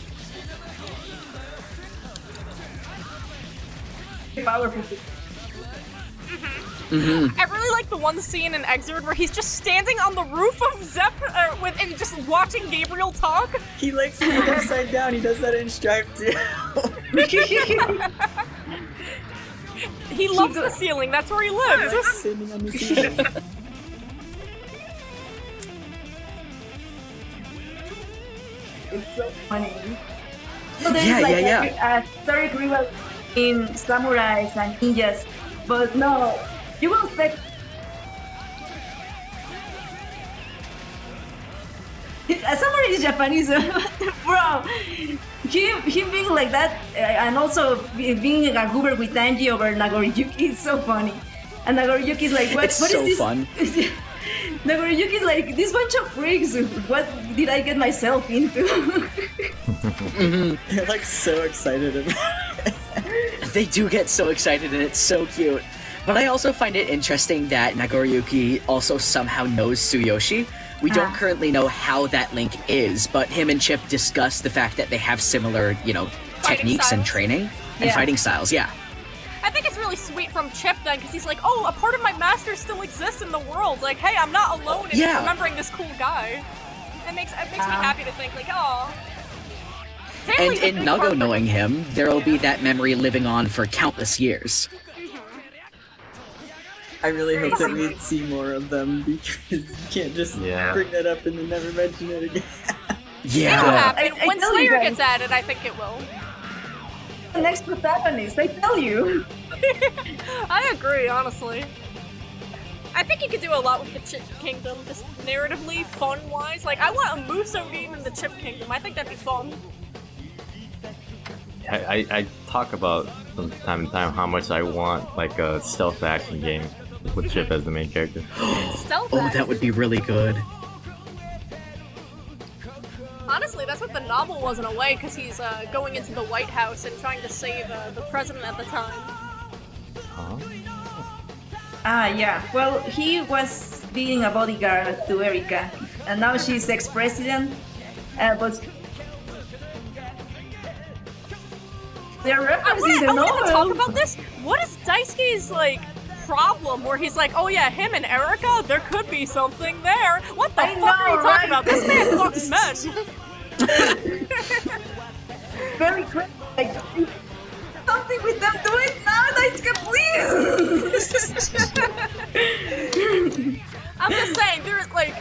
Powerful. I really like the one scene in Exord where he's just standing on the roof of Zep and just watching Gabriel talk. He likes to be upside down. He does that in Strive too. He loves the ceiling. That's where he lives. Just sitting on the ceiling. It's so funny. So there's a story rival in samurais and ninjas, but no, you will expect. A samurai is Japanese, bro. Him being like that, and also being a goober with Tanji over Nagoriyuki is so funny. And Nagoriyuki is like, what is this? Fun. Nagoriyuki is like, this bunch of freaks, what did I get myself into? They're like so excited about it. They do get so excited and it's so cute. But I also find it interesting that Nagoriyuki also somehow knows Tsuyoshi. We don't currently know how that link is, but him and Chipp discuss the fact that they have similar, techniques and training and fighting styles, I think it's really sweet from Chipp then, because he's like, oh, a part of my master still exists in the world. Like, hey, I'm not alone in remembering this cool guy. It makes me happy to think, like, oh. And in Nago knowing him, there'll be that memory living on for countless years. I really hope that we see more of them, because you can't just bring that up and then never mention it again. It'll happen. When Slayer gets added, I think it will. The next protagonist, I tell you. I agree, honestly. I think you could do a lot with the Chipp Kingdom, just narratively, fun-wise. Like, I want a Muso game in the Chipp Kingdom. I think that'd be fun. I talk about from time to time how much I want like a stealth action game with Chipp as the main character. Stealth Oh, that would be really good. Honestly, that's what the novel was in a way, because he's going into the White House and trying to save the president at the time. Yeah. Well, he was being a bodyguard to Erika, and now she's ex-president. But they're I referencing the want to talk novel. about this. What is Daisuke's like problem where he's like, oh yeah, him and Erica, there could be something there. What the I fuck are you know, talking right? about? This man fucks men. Very quick. Like, something with them. Do it now, Daisuke, please. I'm just saying, there's like,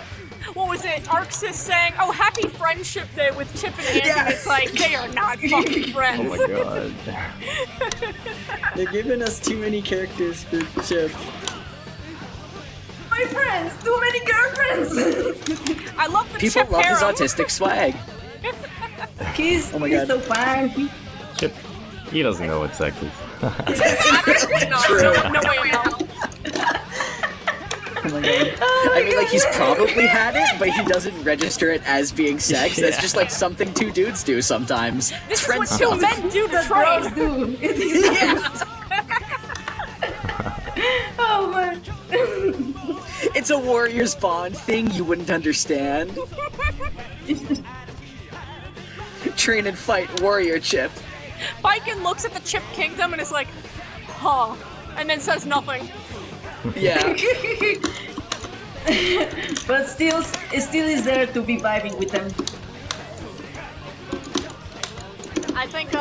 what was it? Arxis saying, oh, happy friendship day with Chipp and Andy. Yeah. It's like, they are not fucking friends. Oh my god. They're giving us too many characters for Chipp. My friends, too many girlfriends. I love the People Chipp love his harem. autistic swag. He's Oh my he's God. so fun. Chip, he doesn't know what sex is. Absolutely not. True. No way in hell. Oh my god. I mean, like, he's probably had it, but he doesn't register it as being sex. That's Yeah. just like something two dudes do sometimes. This is Friend what two stuff. men do to The girls train. do. Oh man. It's a warrior's bond thing you wouldn't understand. Train and fight, warrior Chipp. Biken looks at the Chipp Kingdom and is like, huh, and then says nothing. Yeah. But still, it still is there to be vibing with them. I think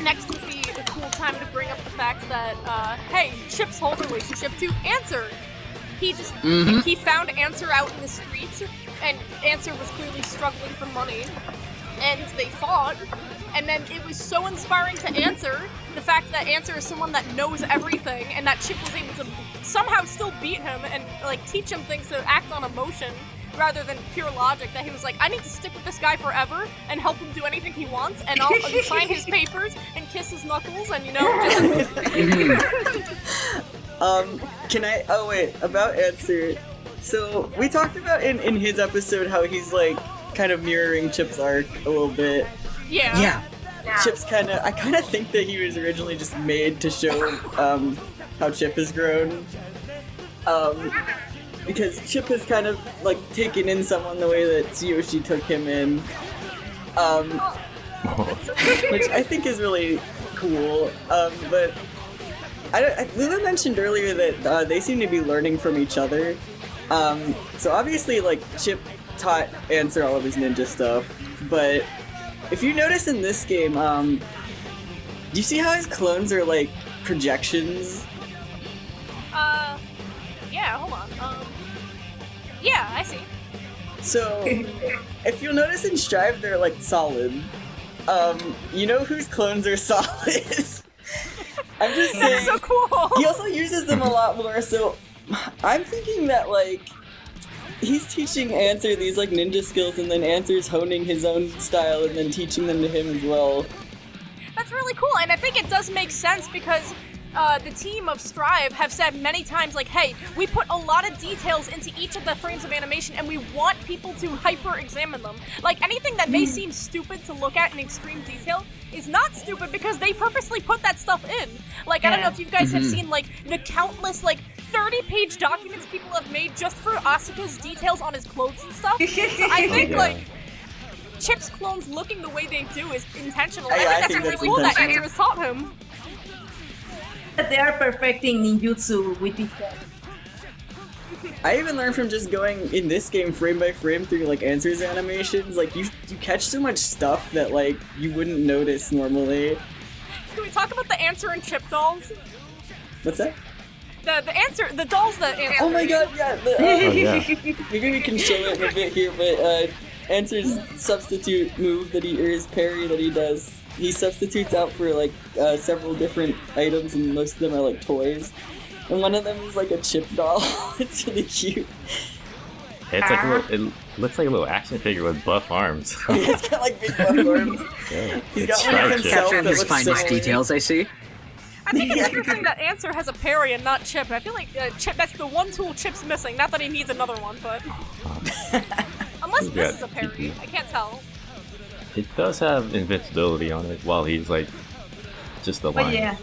next would be a cool time to bring up the fact that hey, Chipp's whole relationship to Answer. He just he found Answer out in the streets, and Answer was clearly struggling for money, and they fought. And then it was so inspiring to Answer, the fact that Answer is someone that knows everything, and that Chipp was able to somehow still beat him and like teach him things to act on emotion rather than pure logic, that he was like, I need to stick with this guy forever and help him do anything he wants, and I'll sign his papers and kiss his knuckles, and you know, just... Can I? Oh wait, about Answer. So we talked about in his episode how he's like kind of mirroring Chipp's arc a little bit. Yeah. Yeah. Chipp's I kind of think that he was originally just made to show how Chipp has grown. Because Chipp has kind of like taken in someone the way that Tsuyoshi took him in, which I think is really cool. But Lulu mentioned earlier that they seem to be learning from each other. So obviously, like, Chipp taught Answer all of his ninja stuff, but if you notice in this game, do you see how his clones are like projections? Yeah, hold on. Yeah, I see. So, if you'll notice in Strive, they're like solid. You know whose clones are solid? I'm just saying. That's so cool! He also uses them a lot more, so I'm thinking that, like, he's teaching Answer these, like, ninja skills, and then Answer's honing his own style and then teaching them to him as well. That's really cool, and I think it does make sense because the team of Strive have said many times, like, hey, we put a lot of details into each of the frames of animation and we want people to hyper-examine them. Like, anything that may seem stupid to look at in extreme detail is not stupid because they purposely put that stuff in. Like, I don't know if you guys have seen, like, the countless, like, 30-page documents people have made just for Asuka's details on his clothes and stuff. So I think, like, Chipp's clones looking the way they do is intentional. I Yeah, I think think that's that's really cool that intentional. Answer has taught him. They are perfecting ninjutsu with each other. I even learned from just going in this game frame by frame through, like, Answer's animations. Like, you catch so much stuff that, like, you wouldn't notice normally. Can we talk about the Answer and Chipp dolls? What's that? The dolls that Answer. Oh my god, yeah. Oh, yeah. Maybe we can show it in a bit here, but Answer's substitute move or his parry that he does, he substitutes out for like several different items, and most of them are like toys. And one of them is like a Chipp doll. It's really cute. It's like it looks like a little action figure with buff arms. He's got like big buff arms. Yeah. He's It's got one of striped, himself yeah. Capturing that his looks finest similar. details, I see. I think it's interesting that Answer has a parry and not Chipp. I feel like Chipp, that's the one tool Chipp's missing. Not that he needs another one, but unless this is a parry, I can't tell. It does have invincibility on it while he's like just the But line. yeah,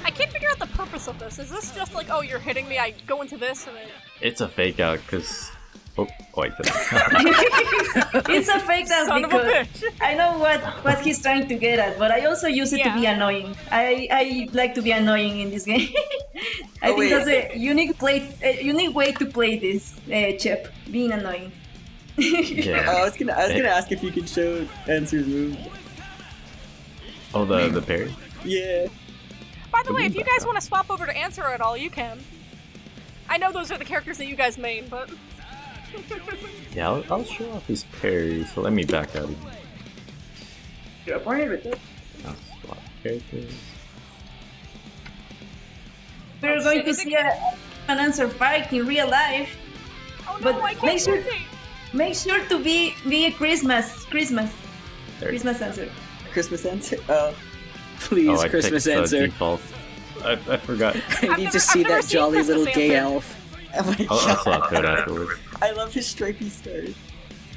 I can't figure out the purpose of this. Is this just like, oh, you're hitting me, I go into this, and then... It's a fake out because Oh, wait. It's a fake dance Son of a because bitch. I know what he's trying to get at, but I also use it to be Yeah. annoying. I like to be annoying in this game. I Oh, think wait. that's a unique way to play this Chipp, being annoying. Yeah. I was gonna ask if you could show Answer's move. Oh, the parry? Yeah. By the way, if you guys want to swap over to Answer at all, you can. I know those are the characters that you guys main, but... Yeah, I'll show off his parry, so let me back out. I'll Swap characters. We're going to see an Answer fight in real life. Oh no, But I can't see. Make sure to be a Christmas There. Answer. Christmas Answer. Oh. Please, Oh, I Christmas picked, Answer. Default. I forgot. I need to see I've never that seen jolly Christmas little gay Answer. elf. Oh my I'll god. swap code afterwards. I love his stripy stars.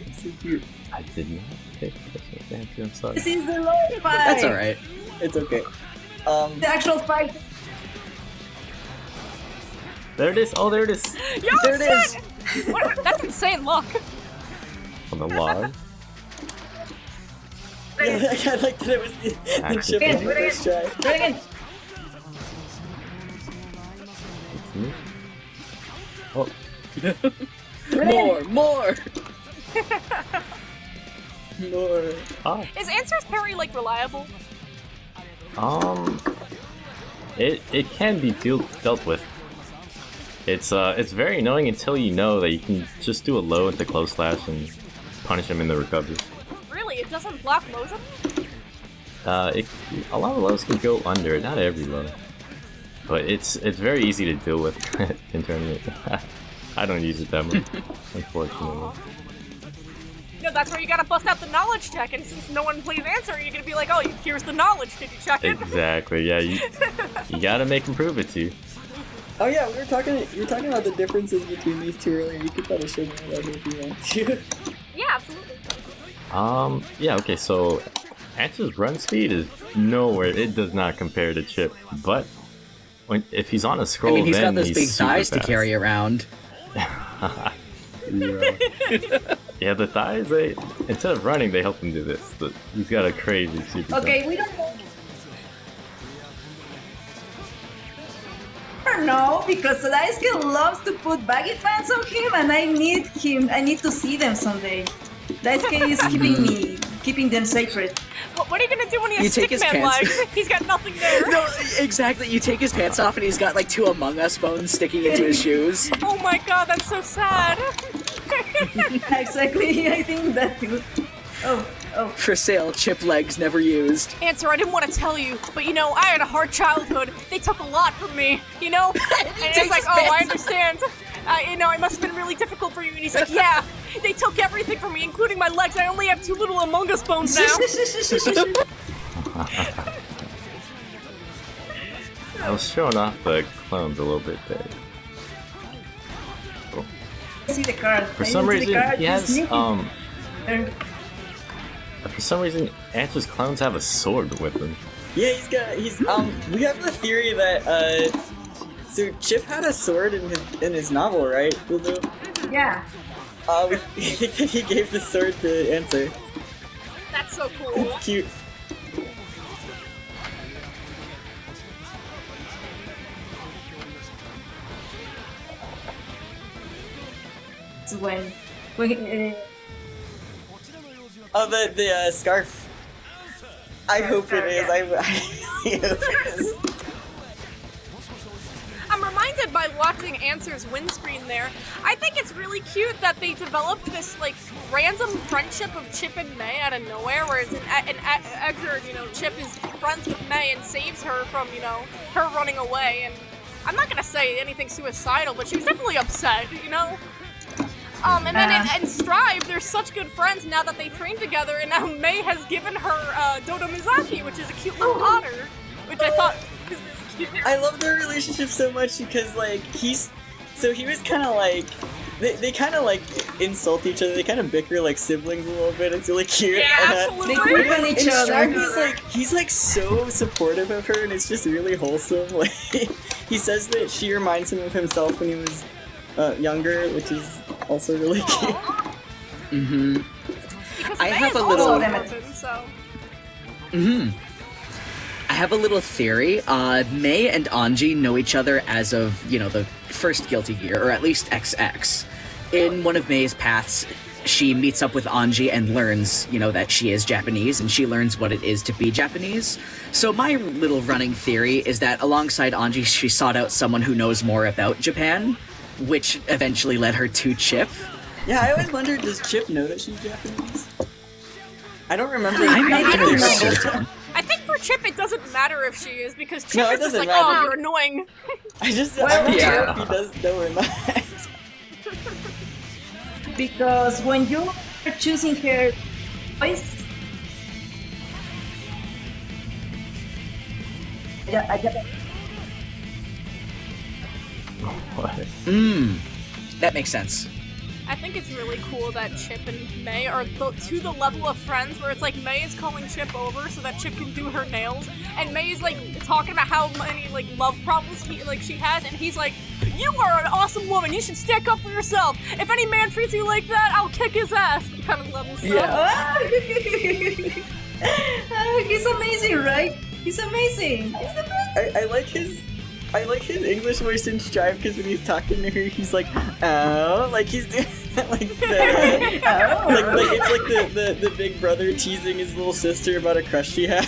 It's so cute. I did not pick Christmas Answer, I'm sorry. This is the Lord fight. That's alright. It's okay. The actual fight. There it is! Oh, there it is! Yo, There it is. shit! What? That's insane luck. On the log. Yeah, I like that it was the chip on the first try. Do it again. Me? Oh, More, more! More. ah. Is Answer's parry, like, reliable? It can be dealt with. It's very annoying until you know that you can just do a low into close slash and punish him in the recovery. Really? It doesn't block lows of them? A lot of lows can go under, not every low. But it's very easy to deal with in tournament. I don't use it that much, unfortunately. No, that's where you gotta bust out the knowledge check, and since no one plays Answer, you're gonna be like, oh, here's the knowledge, did you check it? Exactly, yeah, you gotta make him prove it to you. Oh yeah, you were talking about the differences between these two earlier. You could probably show me that if you want to. Yeah, absolutely. Yeah, okay, so Answer's run speed is nowhere, it does not compare to Chipp, but if he's on a I scroll, mean, he's then got those big super thighs to fast. carry around. Yeah, the thighs, instead of running, they help him do this. But he's got a crazy super Okay, we don't know because Daisuke loves to put baggy pants on him, and I need to see them someday. Daisuke is keeping them sacred. What are you gonna do when he You has take his stickman pants- legs? He's got nothing there. No, exactly. You take his pants off and he's got like 2 Among Us bones sticking into his shoes. Oh my god, that's so sad. Exactly, I think that too. Oh. For sale, chip legs never used. Answer, I didn't want to tell you, but you know, I had a hard childhood. They took a lot from me, you know? And it's like, oh, I understand. You know, it must have been really difficult for you. And he's like, yeah, they took everything from me, including my legs. I only have 2 little Among Us bones now. I was showing off the clones a little bit there. See the card. For some reason, he has, for some reason, Answer's clones have a sword with him. Yeah, we have the theory that, so Chipp had a sword in his novel, right, Lulu? Yeah. We think that he gave the sword to Answer. That's so cool. It's cute. It's when Oh, the scarf. I hope it is. I really hope it is. I'm reminded by watching Answer's windscreen there. I think it's really cute that they developed this like random friendship of Chipp and May out of nowhere, whereas in Exert, you know, Chipp is friends with May and saves her from, you know, her running away. And I'm not gonna say anything suicidal, but she was definitely upset, you know. And then in Strive, they're such good friends now that they train together, and now May has given her Dodo Mizaki, which is a cute little otter, which I thought was really cute. I love their relationship so much because, like, he was kind of like, they kind of like insult each other. They kind of bicker like siblings a little bit. It's really cute. Yeah, absolutely. they work on each And Strive other. he's like so supportive of her, and it's just really wholesome. Like, he says that she reminds him of himself when he was younger, which is also really cute. Mm-hmm. Because I May have is a also little- an orphan, so... Mm-hmm. I have a little theory. May and Anji know each other as of, the first Guilty Gear, or at least XX. In one of May's paths, she meets up with Anji and learns, that she is Japanese, and she learns what it is to be Japanese. So my little running theory is that alongside Anji, she sought out someone who knows more about Japan, which eventually led her to Chipp. Yeah, I always wondered, does Chipp know that she's Japanese? I don't remember. I'm not I don't too know. certain. I think for Chipp it doesn't matter if she is, because Chipp No, it is just doesn't like, oh, matter. you're annoying. I'm Well, not yeah. sure if he does know or not. Because when you are choosing her voice, What? That makes sense. I think it's really cool that Chipp and May are to the level of friends where it's like May is calling Chipp over so that Chipp can do her nails, and May is like talking about how many like love problems she has, and he's like, "You are an awesome woman. You should stick up for yourself. If any man treats you like that, I'll kick his ass." Kind of level stuff. Yeah. he's amazing, right? He's amazing. He's the best. I like his English voice in Strive because when he's talking to her, he's like, "Oh," like he's doing that, like the, like it's like the big brother teasing his little sister about a crush she has.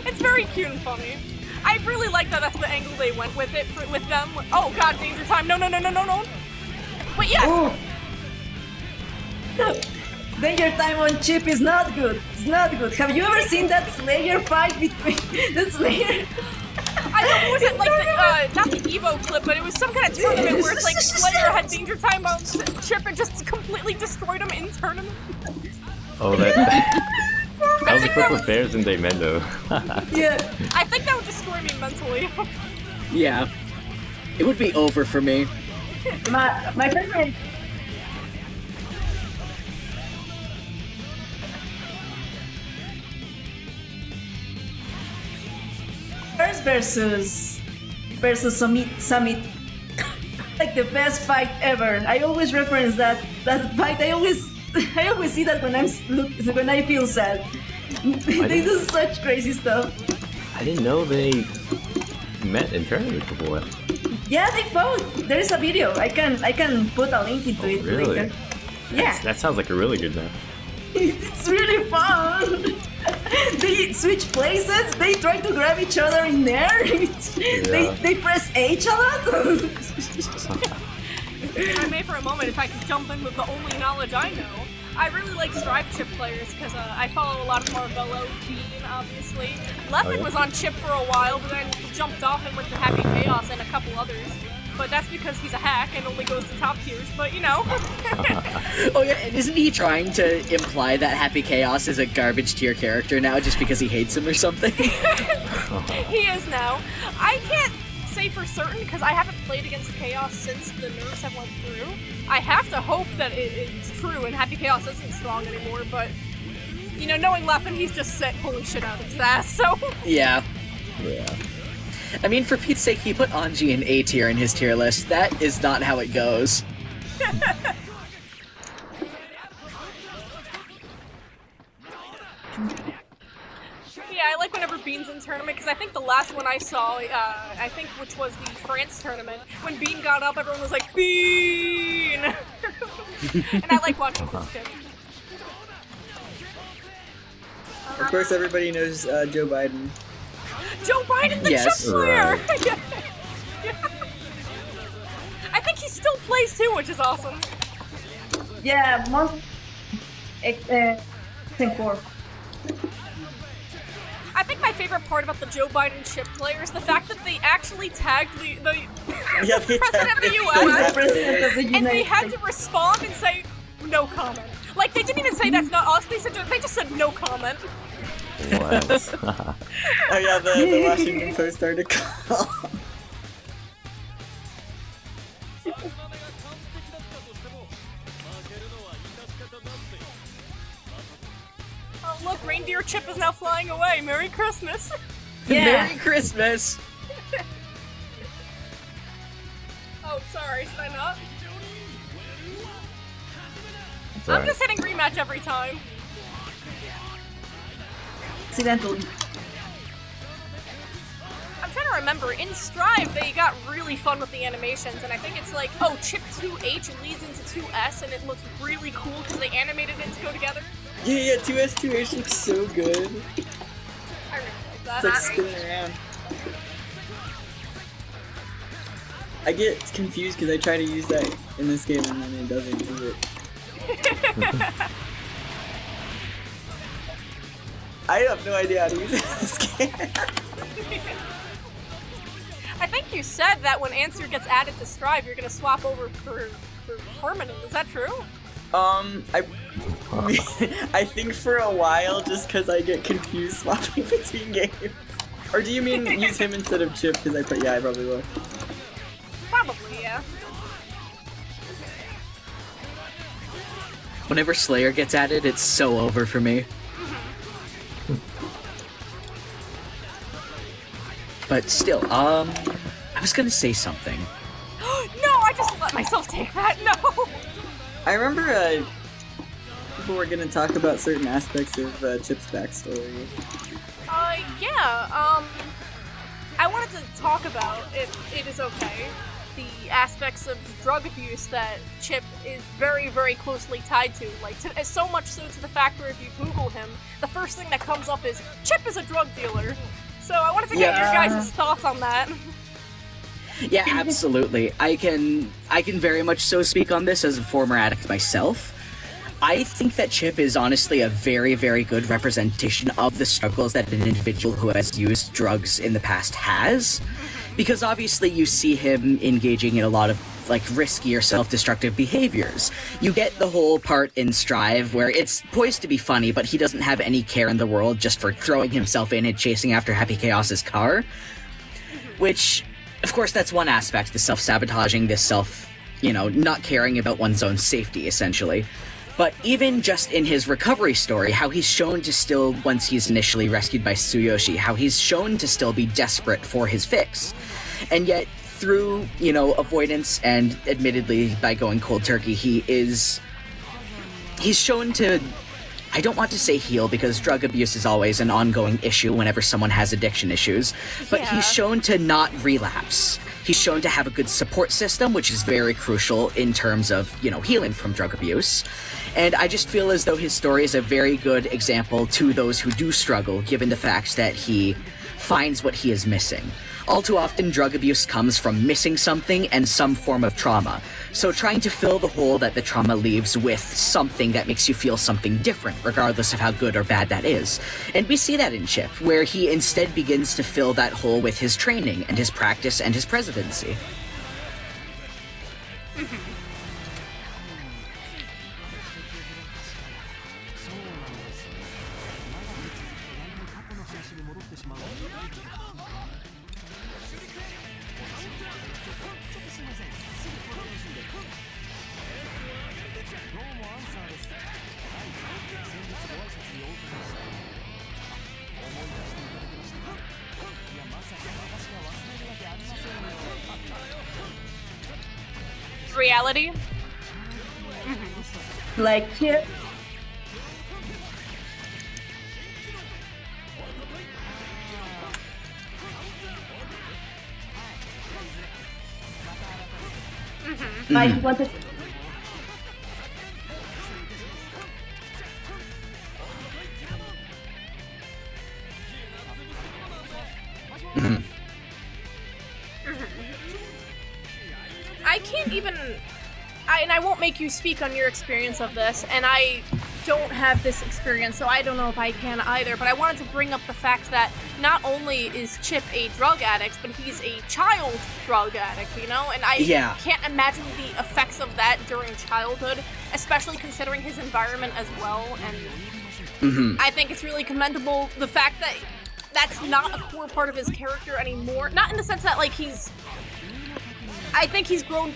It's very cute and funny. I really like that. That's the angle they went with it with them. Oh God, danger time! No! Wait, yes. Danger time on Chipp is not good. It's not good. Have you ever seen that Slayer fight between the Slayer? I know it wasn't like the not the Evo clip, but it was some kind of tournament where it's like Slayer had danger time on Chipp and just completely destroyed him in tournament. Oh, that was a clip with Bears and Daimendo. Yeah. I think that would destroy me mentally. Yeah. It would be over for me. My favorite. versus Summit. Like the best fight ever. I always reference that fight. I always see that when I feel sad. They do such crazy stuff. I didn't know they met in tournament before. Yeah, they fought. There is a video. I can put a link into it Really? later. Yeah. That sounds like a really good match. It's really fun. They switch places. They try to grab each other in there. They press H a lot. If I may for a moment, if I could jump in with the only knowledge I know, I really like Strive Chipp players because I follow a lot of Marvello, Bean, obviously. Lapin was on Chipp for a while, but then jumped off and went to Happy Chaos and a couple others. But that's because he's a hack and only goes to top tiers, but you know. Oh yeah, and isn't he trying to imply that Happy Chaos is a garbage tier character now just because he hates him or something? He is now. I can't say for certain because I haven't played against Chaos since the nerfs have went through. I have to hope that it's true and Happy Chaos isn't strong anymore, but you know, knowing Lapin, he's just pulling shit out of his ass, so. Yeah. I mean, for Pete's sake, he put Anji in A tier in his tier list. That is not how it goes. Yeah, I like whenever Bean's in tournament, because I think the last one I saw, which was the France tournament, when Bean got up, everyone was like, Bean! And I like watching his shit. Of course, everybody knows Joe Biden. Joe Biden, the Yes. chip player! Right. I think he still plays too, which is awesome. Yeah, most. Core. I think my favorite part about the Joe Biden chip player is the fact that they actually tagged the Yeah, they president of the tagged US, President of the and they United had States. to respond and say no comment. Like they didn't even say that's not us. They just said no comment. What? Oh yeah, the Washington Post article. Oh look, reindeer Chip is now flying away. Merry Christmas. Yeah. Merry Christmas! Oh, sorry, should I not? It's I'm alright. just hitting rematch every time. Accidentally. I'm trying to remember, in Strive, they got really fun with the animations, and I think it's like, oh, Chipp 2H leads into 2S, and it looks really cool because they animated it to go together. Yeah, 2S, 2H looks so good. I really like that. It's like spinning around. I get confused because I try to use that in this game and then it doesn't do it. I have no idea how to use it in this game. I think you said that when Answer gets added to Strive, you're gonna swap over for permanent. Is that true? I think for a while, just because I get confused swapping between games. Or do you mean use him instead of Chipp? Because I probably will. Probably, yeah. Whenever Slayer gets added, it's so over for me. But still, I was gonna say something. No, I just let myself take that. No. I remember people were gonna talk about certain aspects of Chipp's backstory. Yeah. I wanted to talk about, if it is okay, the aspects of drug abuse that Chipp is very, very closely tied to. Like, so much so to the fact where if you Google him, the first thing that comes up is Chipp is a drug dealer. So I wanted to get your guys' thoughts on that. Yeah, absolutely. I can very much so speak on this as a former addict myself. I think that Chipp is honestly a very, very good representation of the struggles that an individual who has used drugs in the past has. Because obviously you see him engaging in a lot of like risky or self-destructive behaviors. You get the whole part in Strive where it's poised to be funny, but he doesn't have any care in the world just for throwing himself in and chasing after Happy Chaos's car. Which, of course, that's one aspect, the self-sabotaging, this not caring about one's own safety, essentially. But even just in his recovery story, how he's shown to still, once he's initially rescued by Tsuyoshi, how he's shown to still be desperate for his fix. And yet, through, avoidance and admittedly by going cold turkey, he's shown to, I don't want to say heal because drug abuse is always an ongoing issue whenever someone has addiction issues, but he's shown to not relapse. He's shown to have a good support system, which is very crucial in terms of, healing from drug abuse. And I just feel as though his story is a very good example to those who do struggle, given the fact that he finds what he is missing. All too often, drug abuse comes from missing something and some form of trauma. So trying to fill the hole that the trauma leaves with something that makes you feel something different, regardless of how good or bad that is. And we see that in Chipp, where he instead begins to fill that hole with his training and his practice and his presidency. Reality. Like Chipp. I wanted. I can't even... and I won't make you speak on your experience of this, and I don't have this experience, so I don't know if I can either, but I wanted to bring up the fact that not only is Chipp a drug addict, but he's a child drug addict, and I can't imagine the effects of that during childhood, especially considering his environment as well, and I think it's really commendable the fact that that's not a core part of his character anymore, not in the sense that, I think he's grown,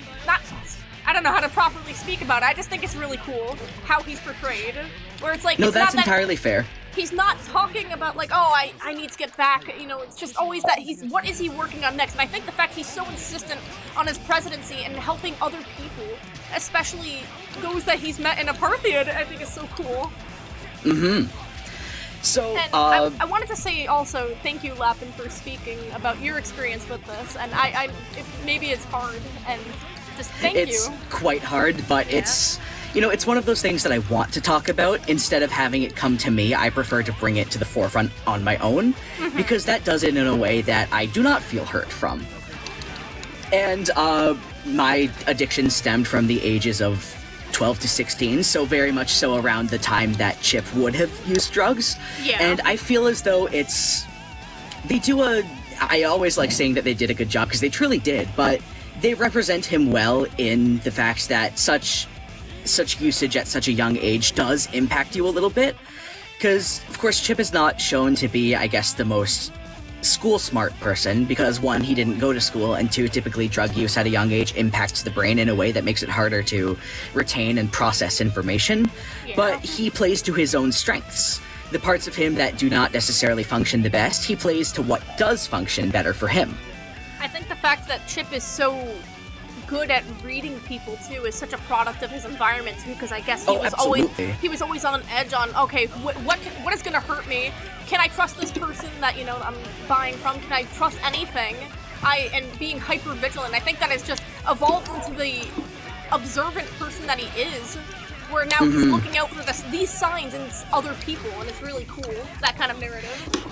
I don't know how to properly speak about it. I just think it's really cool how he's portrayed. Where it's No, that's entirely fair. he's not talking about like, oh, I need to get back, you know, it's just always that what is he working on next? And I think the fact he's so insistent on his presidency and helping other people, especially those that he's met in Apartheid, I think is so cool. So, and I wanted to say also, thank you, Lapin, for speaking about your experience with this, and maybe it's hard, and just thank you. It's quite hard, but it's, you know, it's one of those things that I want to talk about. Instead of having it come to me, I prefer to bring it to the forefront on my own, because that does it in a way that I do not feel hurt from. And my addiction stemmed from the ages of 12 to 16, so very much so around the time that Chipp would have used drugs. Yeah. And I feel as though I always like saying that they did a good job, because they truly did, but they represent him well in the fact that such usage at such a young age does impact you a little bit. Because, of course, Chipp is not shown to be, I guess, the most school-smart person, because one, he didn't go to school, and two, typically drug use at a young age impacts the brain in a way that makes it harder to retain and process information. Yeah. But he plays to his own strengths. The parts of him that do not necessarily function the best, he plays to what does function better for him. I think the fact that Chipp is so good at reading people too is such a product of his environment too, because I guess he was always on edge on, okay, what is gonna hurt me? Can I trust this person that, you know, I'm buying from? Can I trust anything? And being hyper vigilant. I think that has just evolved into the observant person that he is, where now he's looking out for these signs in other people, and it's really cool, that kind of narrative.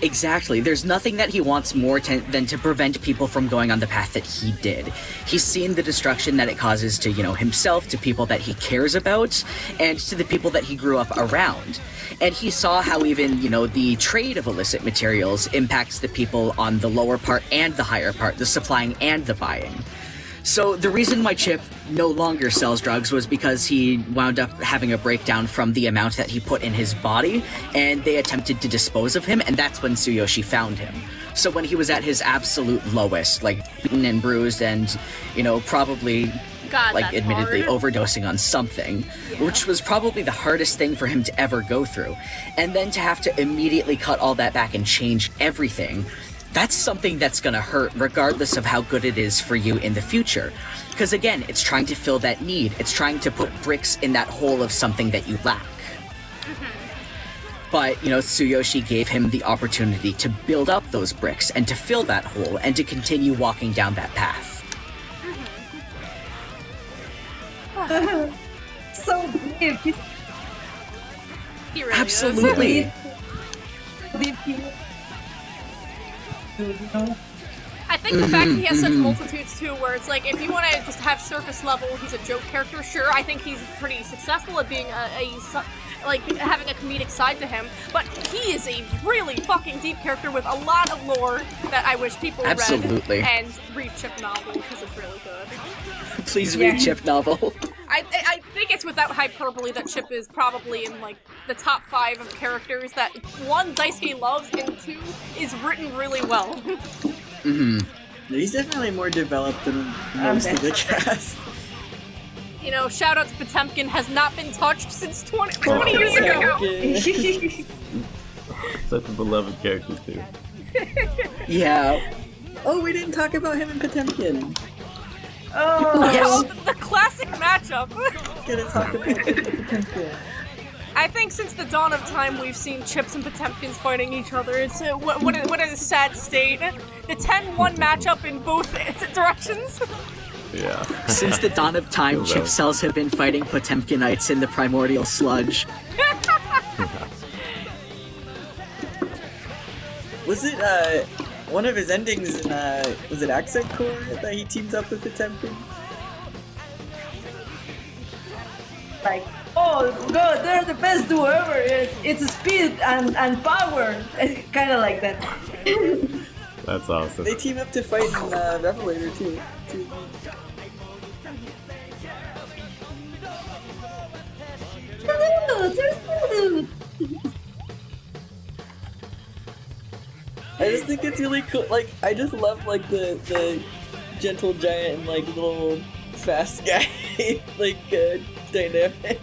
Exactly. There's nothing that he wants more than to prevent people from going on the path that he did. He's seen the destruction that it causes to, you know, himself, to people that he cares about, and to the people that he grew up around. And he saw how even, you know, the trade of illicit materials impacts the people on the lower part and the higher part, the supplying and the buying. So the reason why Chipp no longer sells drugs was because he wound up having a breakdown from the amount that he put in his body, and they attempted to dispose of him, and that's when Tsuyoshi found him. So when he was at his absolute lowest, like beaten and bruised and, you know, probably God, like admittedly hard. overdosing on something, which was probably the hardest thing for him to ever go through. And then to have to immediately cut all that back and change everything, that's something that's gonna hurt regardless of how good it is for you in the future. Because again, it's trying to fill that need. It's trying to put bricks in that hole of something that you lack. But, you know, Tsuyoshi gave him the opportunity to build up those bricks and to fill that hole and to continue walking down that path. So deep. He really Absolutely. is. I think the fact that he has such multitudes too, where it's like, if you want to just have surface level, he's a joke character, sure, I think he's pretty successful at being like, having a comedic side to him, but he is a really fucking deep character with a lot of lore that I wish people read and read Chipp novel, because it's really good. Please read Chipp novel. I think it's without hyperbole that Chipp is probably in, like, the top 5 of characters that, 1, Daisuke loves, and 2, is written really well. He's definitely more developed than most of the cast. You know, shout out to Potemkin, has not been touched since 20 years ago. Such a beloved character too. Yeah. Oh, we didn't talk about him and Potemkin. Oh, Yes. The classic matchup. Gonna talk about him and Potemkin. I think since the dawn of time we've seen Chipps and Potemkins fighting each other. It's what a sad state. The 10-1 matchup in both directions. Yeah. Since the dawn of time, Chipp cells have been fighting Potemkinites in the primordial sludge. Was it one of his endings in was it Accent Core that he teams up with Potemkin? like, oh god, they're the best duo ever. It's speed and power. It's kind of like that. That's awesome. They team up to fight in Revelator too. I just think it's really cool. Like, I just love like the gentle giant and like little fast guy like dynamic.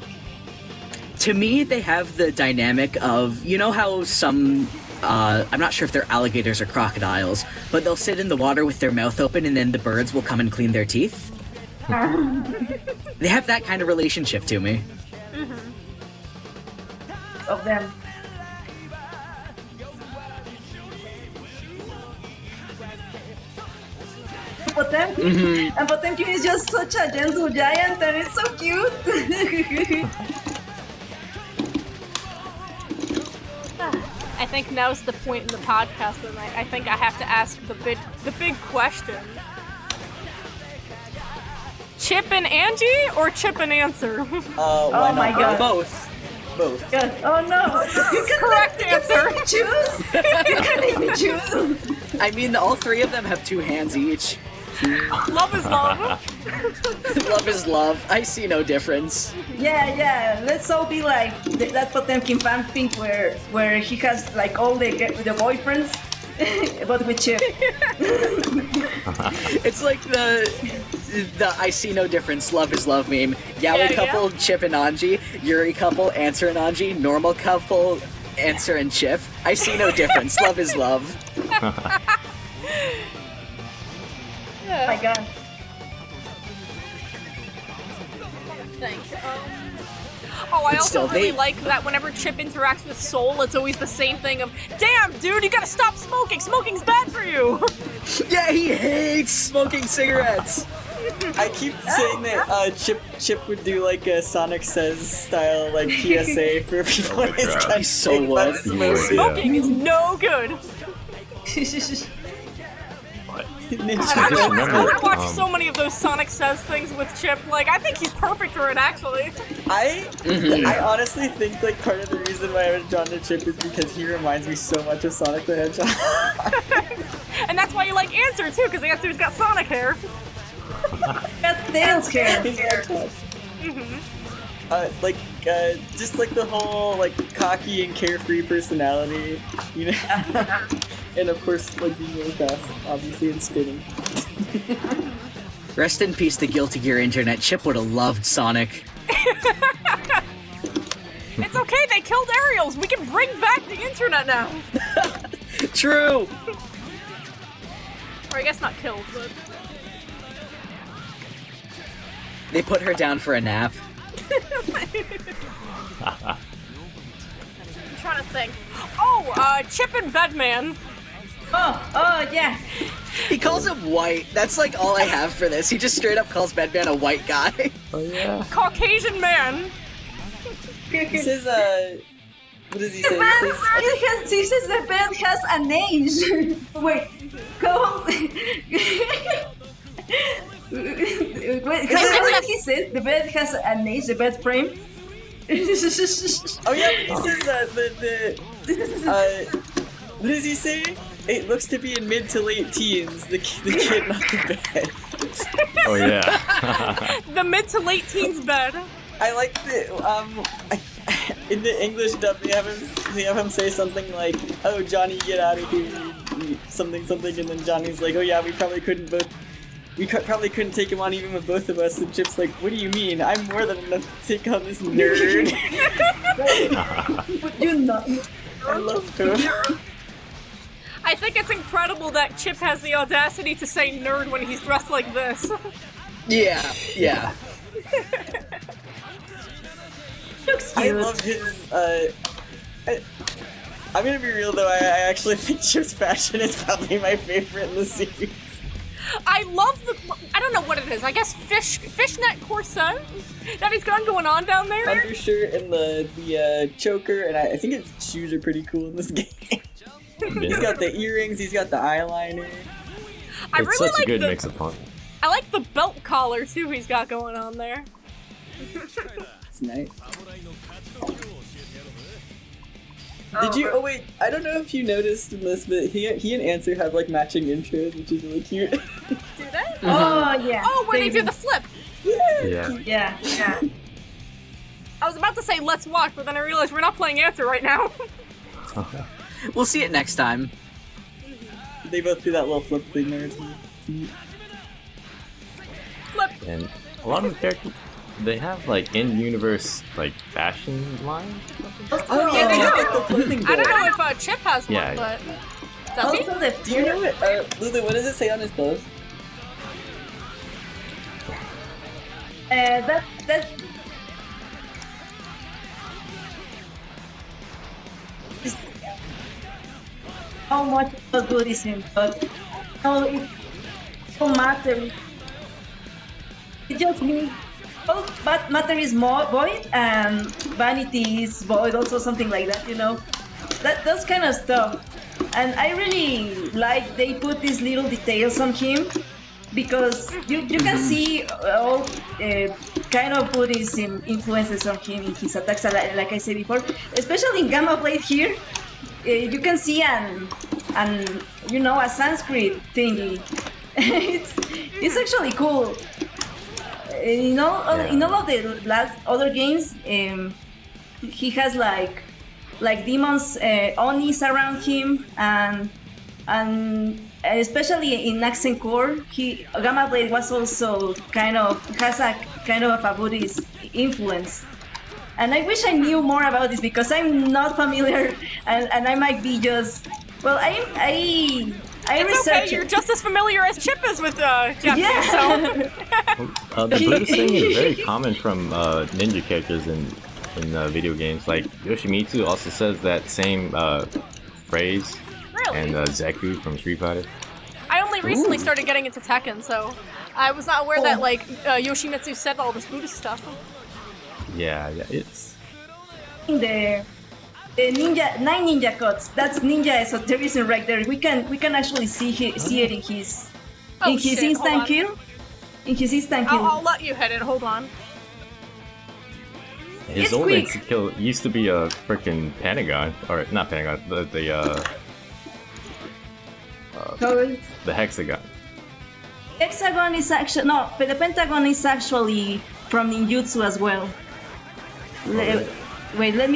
To me, they have the dynamic of, you know how some, I'm not sure if they're alligators or crocodiles, but they'll sit in the water with their mouth open and then the birds will come and clean their teeth? They have that kind of relationship to me. Of them. Potemkin, and Potemkin is just such a gentle giant and it's so cute. I think now's the point in the podcast when I think I have to ask the big question. Chip and Angie or Chip and Answer? Oh my god. Both. Yes. Oh no. Correct answer. Choose. You can't even choose. I mean, all three of them have two hands each. Love is love. Love is love. I see no difference. Yeah. Let's all be like that Potemkin fanfic where he has like all the boyfriends, but with Chip. It's like the I see no difference, love is love meme. Yaoi couple, Chip and Anji. Yuri couple, Answer and Anji. Normal couple, Answer and Chip. I see no difference, love is love. Oh my god. Oh, I But also still, really they- like that whenever Chip interacts with Soul, it's always the same thing of, damn, dude, you gotta stop smoking! Smoking's bad for you! Yeah, he hates smoking cigarettes. I keep saying that Chip would do like a Sonic Says style like PSA for people in his God. country. He so would. That's most- Yeah. Smoking is no good! I I just would remember. watch so many of those Sonic Says things with Chip. Like, I think he's perfect for it, actually. I honestly think like part of the reason why I was drawn to Chip is because he reminds me so much of Sonic the Hedgehog. And that's why you like Answer, too, because Answer's got Sonic hair. That's Tails hair. His hedgehog. Just like the whole like cocky and carefree personality, you know, and of course like being really fast, obviously, and spinning. Rest in peace, the Guilty Gear internet. Chip would have loved Sonic. It's okay, they killed Aerials. We can bring back the internet now. True. Or I guess not killed, but... They put her down for a nap. I'm trying to think. Oh, Chip and Bedman. Oh yeah. He calls him white. That's like all I have for this. He just straight up calls Bedman a white guy. Oh yeah. Caucasian man. He says, what does he say? He says the bed has an age. Wait, go. Wait, what did he say? The bed has an age, the bed frame? Oh yeah, he says what does he say? It looks to be in mid to late teens. The kid, not the bed. Oh yeah. The mid to late teens bed. I like the in the English dub they have him say something like, "Oh Johnny, get out of here," something, and then Johnny's like, "Oh yeah, we probably couldn't take him on even with both of us." And Chip's like, "What do you mean? I'm more than enough to take on this nerd." But you not. I love him. I think it's incredible that Chip has the audacity to say nerd when he's dressed like this. Yeah. Looks I cute. love his. I'm gonna be real though. I actually think Chip's fashion is probably my favorite in the series. I love I don't know what it is. I guess fishnet corset that he's got going on down there. Undershirt and the choker, and I think his shoes are pretty cool in this game. He's got the earrings. He's got the eyeliner. I It's really such a like good the mix of fun. I like the belt collar too. He's got going on there. It's nice. Did you? Oh wait, I don't know if you noticed in this, but he and Answer have like matching intros, which is really cute. Do they? Oh yeah. Oh, where they do the flip. Yeah. Yeah. I was about to say let's watch, but then I realized we're not playing Answer right now. We'll see it next time. They both do that little flip thing there. It's neat. Flip. And a lot of the characters. they have like in-universe like fashion lines? Oh Yeah, they yeah, do. like the clothing I don't brand. know if Chip has one, Yeah. but does he? Also, the Do you know what, Lulu? What does it say on his clothes? that is how much of Buddhism, but no, it don't matter. It just means all matter is more void and vanity is void, also something like that, you know. Those kind of stuff. And I really like they put these little details on him because you can see all kind of Buddhism influences on him in his attacks, like I said before, especially in Gamma Blade here. You can see an you know a Sanskrit thingy. it's actually cool. In all of the last other games, he has like demons, onis around him, and especially in Accent Core, Gamma Blade was also has a kind of a Buddhist influence. And I wish I knew more about this because I'm not familiar, and I might be just I It's researched. okay, you're just as familiar as Chip is with Japanese, Yeah. so... The Buddhist thing is very common from ninja characters in video games. Like Yoshimitsu also says that same phrase, Really? and Zeku from Street Fighter. I only recently started getting into Tekken, so I was not aware that, like, Yoshimitsu said all this Buddhist stuff. Yeah, it's the ninja 9 ninja cuts. That's ninja esotericism right there. We can actually see it in his Oh, shit, hold instant on. kill. In his instant kill. I'll let you hit it, hold on. his It's old quick. instant kill used to be a freaking pentagon, or not pentagon, So the hexagon. hexagon is actually no, but the pentagon is actually from ninjutsu as well. Wait, let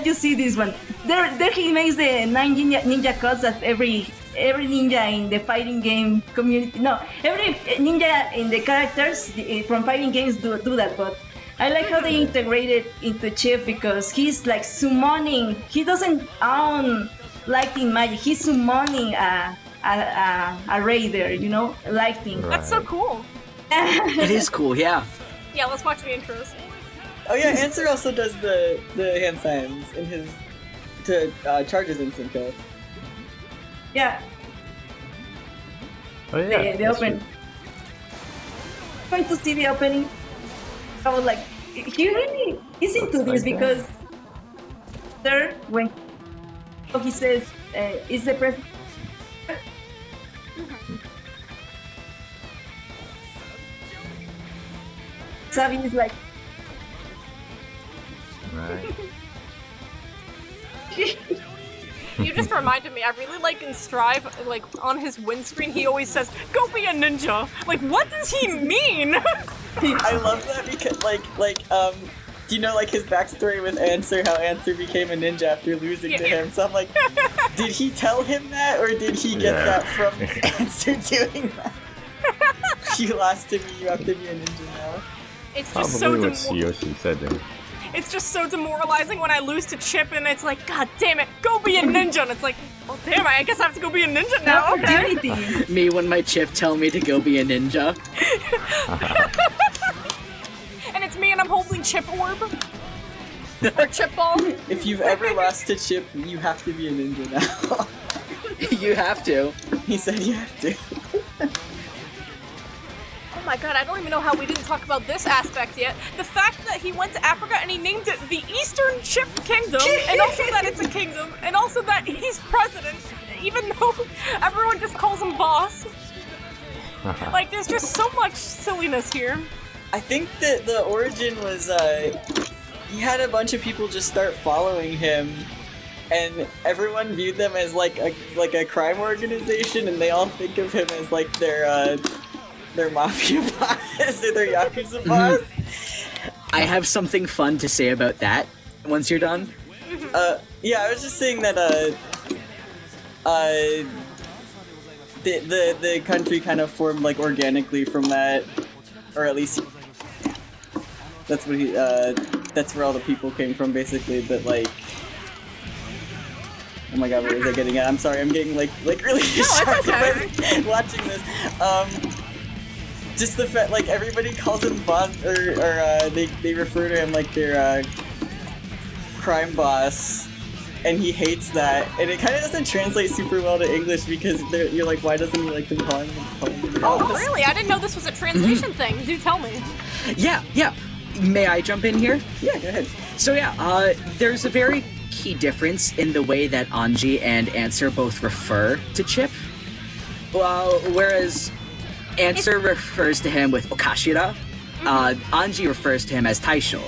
you see this one. There he makes the 9 ninja cuts that every ninja in the fighting game community. No, every ninja in the characters from fighting games do that. But I like how they integrate it into Chipp because he's like summoning. He doesn't own lighting magic. He's summoning a raider. You know, lighting. Right. That's so cool. It is cool, yeah. Yeah, let's watch the intros. Oh yeah, Answer also does the hand signs in his to charge his instant kill. Yeah. Oh yeah, The that's open. true. Going to see the opening. I was like, he really is into this like that. because there when he says is the president. Sabi is like Right. You just reminded me, I really like in Strive, like, on his windscreen, he always says, "Go be a ninja!" Like, what does he mean? I love that because do you know like his backstory with Answer, how Answer became a ninja after losing to Yeah. him? So I'm like, did he tell him that or did he get Yeah. that from Answer doing that? You lost to me, you have to be a ninja now. It's just so Probably what Yoshi said there. It's just so demoralizing when I lose to Chip, and it's like, God damn it, go be a ninja! And it's like, well, damn, I guess I have to go be a ninja now, okay? opportunity. Me when my Chip tell me to go be a ninja. And it's me, and I'm holding Chip Orb. Or Chip Ball. If you've ever lost to Chip, you have to be a ninja now. You have to. He said you have to. Oh my god, I don't even know how we didn't talk about this aspect yet. The fact that he went to Africa and he named it the Eastern Chipp Kingdom, and also that it's a kingdom, and also that he's president, even though everyone just calls him boss. Like, there's just so much silliness here. I think that the origin was he had a bunch of people just start following him, and everyone viewed them as like a crime organization, and they all think of him as like their mafia boss or their yakuza boss. I have something fun to say about that once you're done. Yeah, I was just saying that the country kind of formed like organically from that, or at least That's what he. That's where all the people came from, basically. But like, oh my god, where is I getting at? I'm sorry, I'm getting like really distracted watching this. Just the fact, like, everybody calls him boss, or they refer to him like their crime boss, and he hates that, and it kind of doesn't translate super well to English because you're like, why doesn't he like them calling him Oh, boss? really? I didn't know this was a translation thing. Do tell me. Yeah. May I jump in here? Yeah, go ahead. So yeah, there's a very key difference in the way that Anji and Answer both refer to Chipp. Whereas Answer refers to him with Okashira, Anji refers to him as Taisho,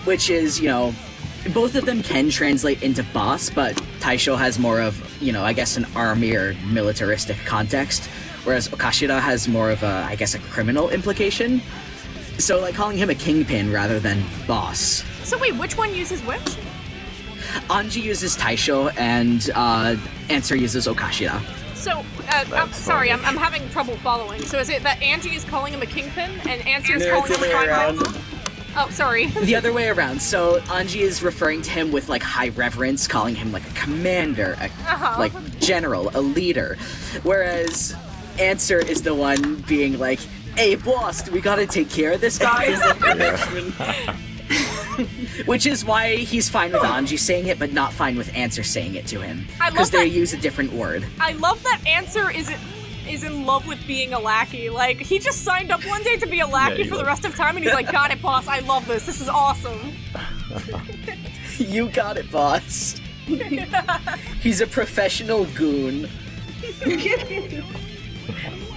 which is, both of them can translate into boss, but Taisho has more of, I guess an army or militaristic context, whereas Okashira has more of a, I guess, a criminal implication. So, like, calling him a kingpin rather than boss. So wait, which one uses which? Anji uses Taisho, and Answer uses Okashira. So, I'm sorry, I'm having trouble following. So is it that Angie is calling him a kingpin, and Answer is calling him a crime? Oh, sorry. The other way around. So Anji is referring to him with like high reverence, calling him like a commander, like general, a leader. Whereas Answer is the one being like, "Hey boss, we gotta take care of this guy." Which is why he's fine with Anji saying it, but not fine with Answer saying it to him. Because they use a different word. I love that Answer is in love with being a lackey. Like, he just signed up one day to be a lackey for the rest of time, and he's like, "Got it, boss. I love this. This is awesome." You got it, boss. He's a professional goon.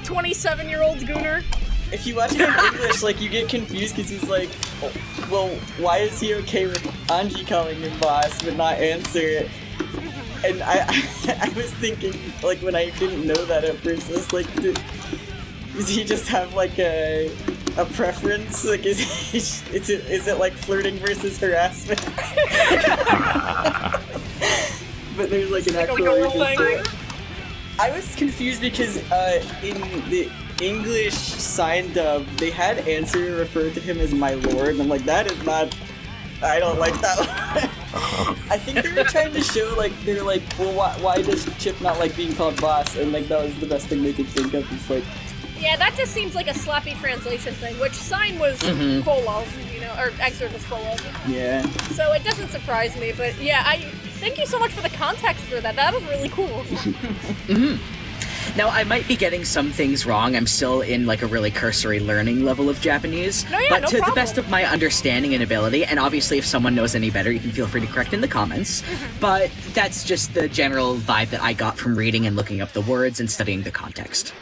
27-year-old gooner. If you watch it in English, like, you get confused because he's like, oh, well, why is he okay with Anji calling him boss but not Answer? And I was thinking, like, when I didn't know that at first, I was like, does he just have like a preference? Like, is it like flirting versus harassment? But there's like an actual reason for it. I was confused because in the English sign dub, they had Answer refer to him as my lord, and I'm like, that is not. I don't like that. I think they were trying to show, like, they're like, well, why does Chipp not like being called boss? And like, that was the best thing they could think of. It's like, yeah, that just seems like a sloppy translation thing, which Sign was full of, or Exert was full of. yeah. So it doesn't surprise me, but yeah, thank you so much for the context for that. That was really cool. Now, I might be getting some things wrong. I'm still in, like, a really cursory learning level of Japanese. But to the best of my understanding and ability, and obviously if someone knows any better, you can feel free to correct in the comments. But that's just the general vibe that I got from reading and looking up the words and studying the context.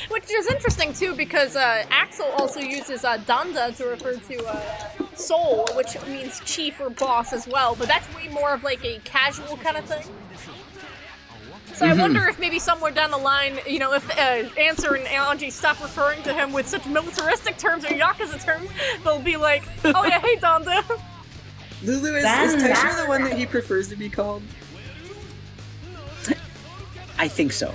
Which is interesting, too, because Axel also uses Danda to refer to soul, which means chief or boss as well. But that's way more of, like, a casual kind of thing. So I wonder if maybe somewhere down the line, if Answer and Anji stop referring to him with such militaristic terms or Yakuza terms, they'll be like, "Oh yeah, hey Donda." Lulu, is Taisho the one that he prefers to be called? I think so.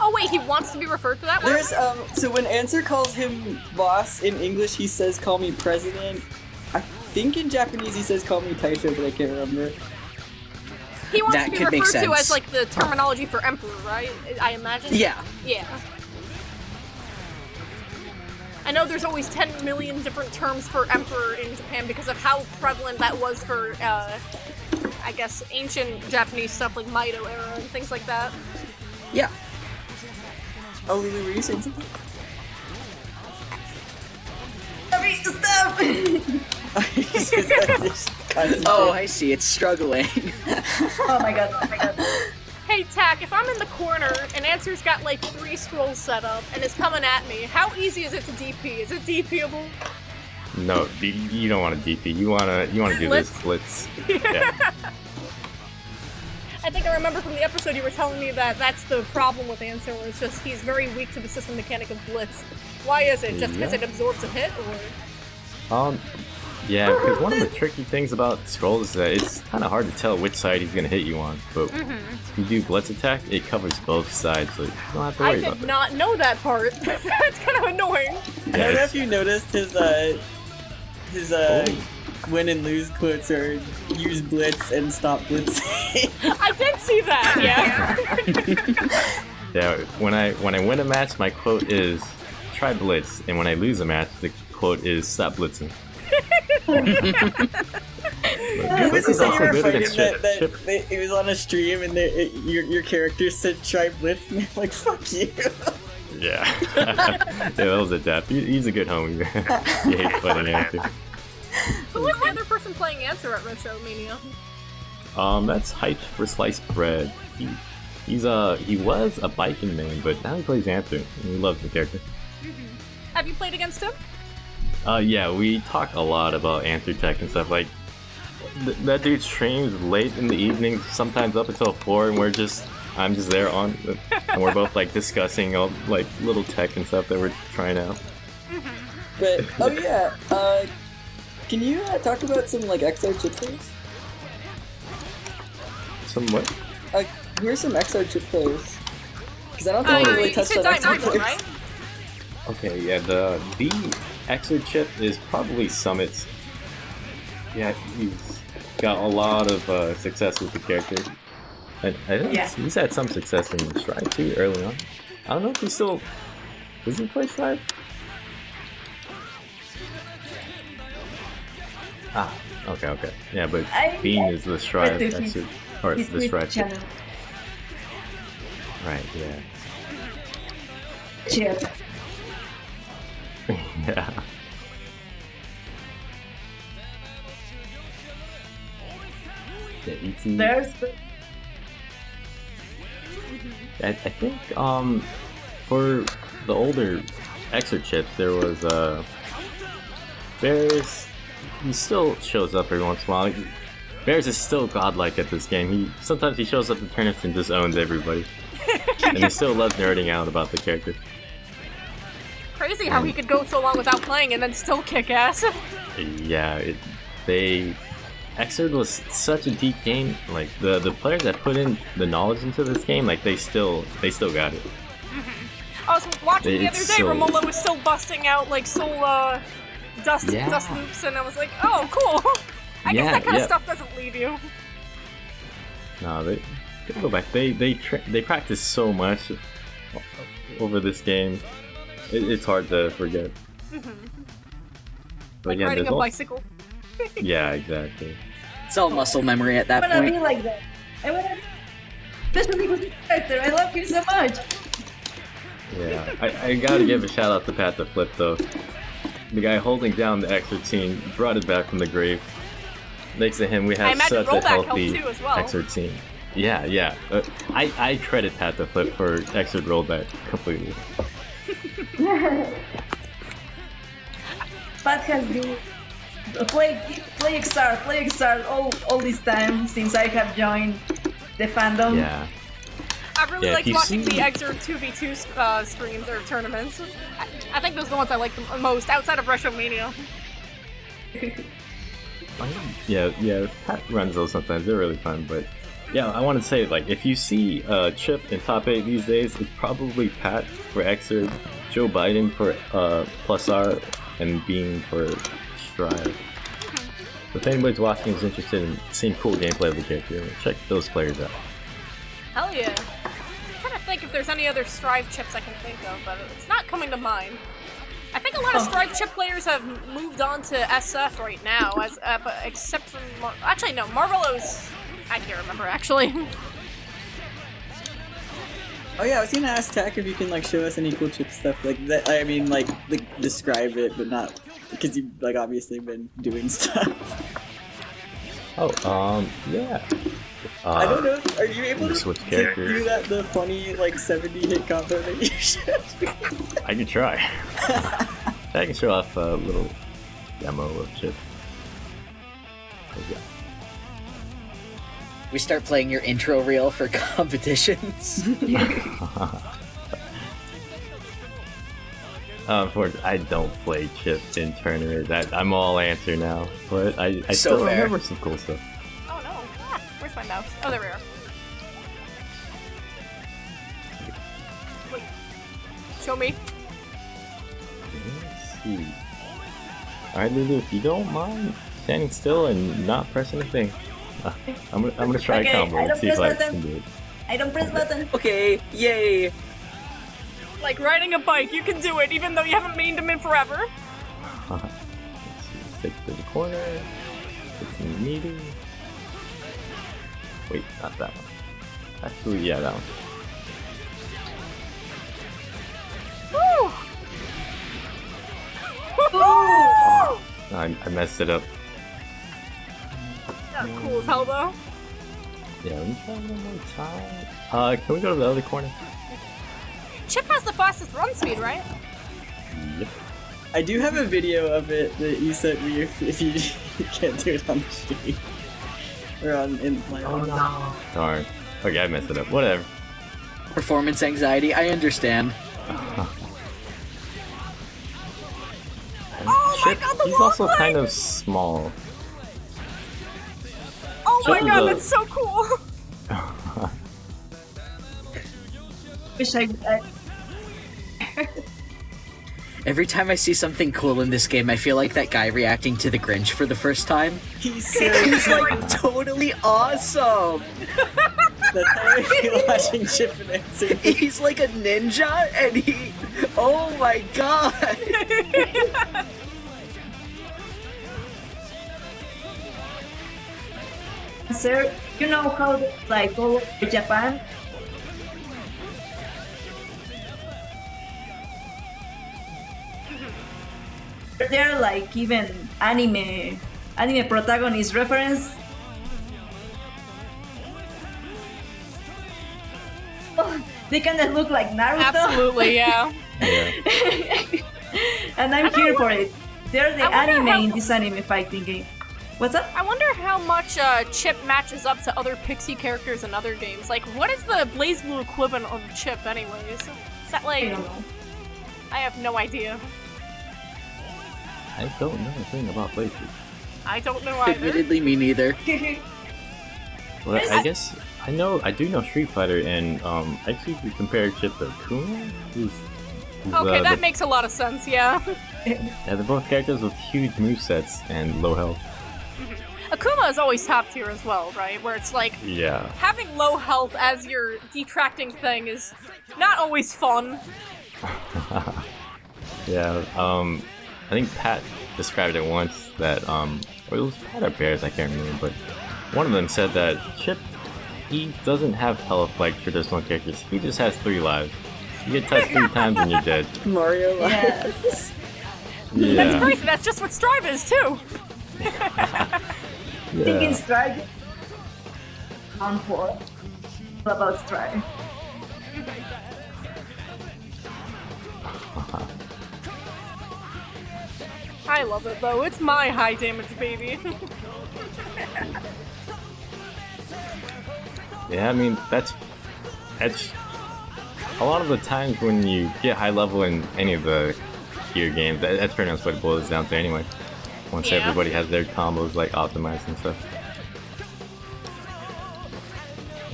Oh wait, he wants to be referred to that way? There's so when Answer calls him boss in English, he says, "Call me president." I think in Japanese he says, "Call me Taisho," but I can't remember. He wants That to be could make referred to sense. as, like, the terminology for emperor, right? I imagine? Yeah. Yeah. I know there's always 10 million different terms for emperor in Japan because of how prevalent that was for, I guess, ancient Japanese stuff like Maido era and things like that. Yeah. Oh, Lulu, were you saying something? Stop! Oh, I see. It's struggling. Oh my god. Hey, Tack, if I'm in the corner and Answer's got like 3 scrolls set up and is coming at me, how easy is it to DP? Is it DPable? No, you don't want to DP. You want to do this blitz. Yeah. I think I remember from the episode you were telling me that that's the problem with Answer, where it's just he's very weak to the system mechanic of Blitz. Why is it? Just because it absorbs a hit, or? Yeah, because one of the tricky things about scrolls is that it's kind of hard to tell which side he's going to hit you on. But if you do Blitz attack, it covers both sides, so you don't have to worry about I did not know that part. That's kind of annoying. I don't know if you noticed His win and lose quotes are use blitz and stop blitzing. I did see that. Yeah. Yeah, when I win a match, my quote is try blitz, and when I lose a match, the quote is stop blitzing. This is also how you were good fighting against that Chip. it was on a stream and your character said try blitz and you're like, fuck you. Yeah. Yeah, that was a death. He's a good homie. He hates fighting Answer. Who was the other person playing Answer at WrestleMania? That's Hyped for Sliced Bread. He was a biking man, but now he plays Answer, and he loves the character. Have you played against him? Yeah, we talk a lot about Answer Tech and stuff. Like, that dude streams late in the evening, sometimes up until 4, and I'm just there on, and we're both like discussing all like little tech and stuff that we're trying out. But can you talk about some like XR chip players? Some what? Who are some XR chip players? Because I don't think we really You touched said on XR Dynamo, players. right? Okay, yeah, the Exo chip is probably Summit's. Yeah, he's got a lot of success with the character. I think he's had some success in Strive too early on. I don't know if he still does he play Strive? Ah, okay. Yeah, but Bean is the Strive Exo, or the Strive chip. Right, yeah. Chip. Yeah. Yeah, E.T. There's I think for the older Exo chips there was Bears. He still shows up every once in a while. Bears is still godlike at this game. Sometimes he shows up in tournaments and just owns everybody. And he still loves nerding out about the character. Crazy how he could go so long without playing and then still kick ass. Yeah, Xrd was such a deep game. Like the players that put in the knowledge into this game, like they still got it. I was watching the other day, so... Romola was still busting out like soul dust loops, and I was like, oh, cool. I guess that kind of stuff doesn't leave you. No, they go back. They practice so much over this game. It's hard to forget. But Like yeah, riding a bicycle. Yeah, exactly. It's all muscle memory at that I wanna point. be like that. I wanna. This is a good character. I love him so much. Yeah, I gotta give a shout out to Pat the Flip though. The guy holding down the Xrd team brought it back from the grave. Thanks to him, we have such a healthy Xrd team. Yeah. I credit Pat the Flip for Xrd rollback completely. Pat has been play XR all this time since I have joined the fandom. Yeah. I really like if you watching see- the Xrd 2v2 streams or tournaments. I think those are the ones I like the most outside of WrestleMania. Yeah, Pat runs those sometimes. They're really fun, but yeah, I want to say, like, if you see Chipp in top 8 these days, it's probably Pat for Xrd, Joe Biden for Plus R, and Bean for Strive. If anybody's watching is interested in seeing cool gameplay of the character, check those players out. Hell yeah. I'm trying to think if there's any other Strive chips I can think of, but it's not coming to mind. I think a lot of Strive chip players have moved on to SF right now, but except for actually no, Marvelo's. I can't remember actually. Oh yeah, I was gonna ask Tak if you can like show us any cool chip stuff like that. I mean, like describe it, but not because you've like obviously been doing stuff. Yeah. I don't know. Are you able to switch do characters. the funny like 70 hit combo that you should? I can try. I can show off a little demo of Chipp. We start playing your intro reel for competitions. Unfortunately, I don't play Chipp in tournaments. I'm all Answer now, but I So still fair. remember some cool stuff. Oh no. Where's my mouse? Oh, there we are. Wait. Show me. Let's see. Alright, Lulu, if you don't mind standing still and not pressing a thing, I'm gonna try a combo and see if I can do it. I don't press button. Okay, yay! Like riding a bike, you can do it even though you haven't mained him in forever. Let's see, stick to the corner, get some meaty. Wait, not that one. Actually, yeah, that one. Woo! Oh, I messed it up. That's cool as hell though. Yeah, let me try one more time. Can we go to the other corner? Chipp has the fastest run speed, right? Yep. I do have a video of it that you sent me if you can't do it on the stream. Or in my Oh no. Darn. Okay, I messed it up. Whatever. Performance anxiety, I understand. Oh my god, the He's wall also play! kind of small. Oh my Chip god, is a- that's so cool! Wish I Every time I see something cool in this game, I feel like that guy reacting to the Grinch for the first time. He's He's like totally awesome! That's how I feel watching Chip and Answer. He's like a ninja and he... Oh my god! Sir, you know how like all over Japan? They're like even anime protagonist reference. Oh, they kind of look like Naruto. Absolutely, yeah. Yeah. And I'm here for it. They're the I wonder anime how- in this anime fighting game. What's up? I wonder how much Chipp matches up to other Pixie characters in other games. Like, what is the BlazBlue equivalent of Chipp, anyways? Is that I like... don't know. I have no idea. I don't know a thing about places. I don't know either. Admittedly, me neither. Well, I guess I do know Street Fighter, and actually we compare Chip to Kuma, who's Okay, that the- makes a lot of sense, yeah. yeah, they're both characters with huge movesets and low health. Akuma is always top tier as well, right? Where it's like, Yeah. having low health as your detracting thing is not always fun. Yeah, I think Pat described it once that, or it was Pat or Bears, I can't remember, but one of them said that Chip, he doesn't have health like traditional characters. He just has 3 lives. You get touched 3 times and you're dead. Mario Yes. Lives. Yeah. That's crazy, that's just what Strive is, too! Thinking Yeah. Stride. On 4. About Stride. I love it, though. It's my high damage baby. Yeah, I mean, that's a lot of the times when you get high level in any of the gear games, that's pretty much what it boils down to anyway. Once Yeah. everybody has their combos like optimized and stuff.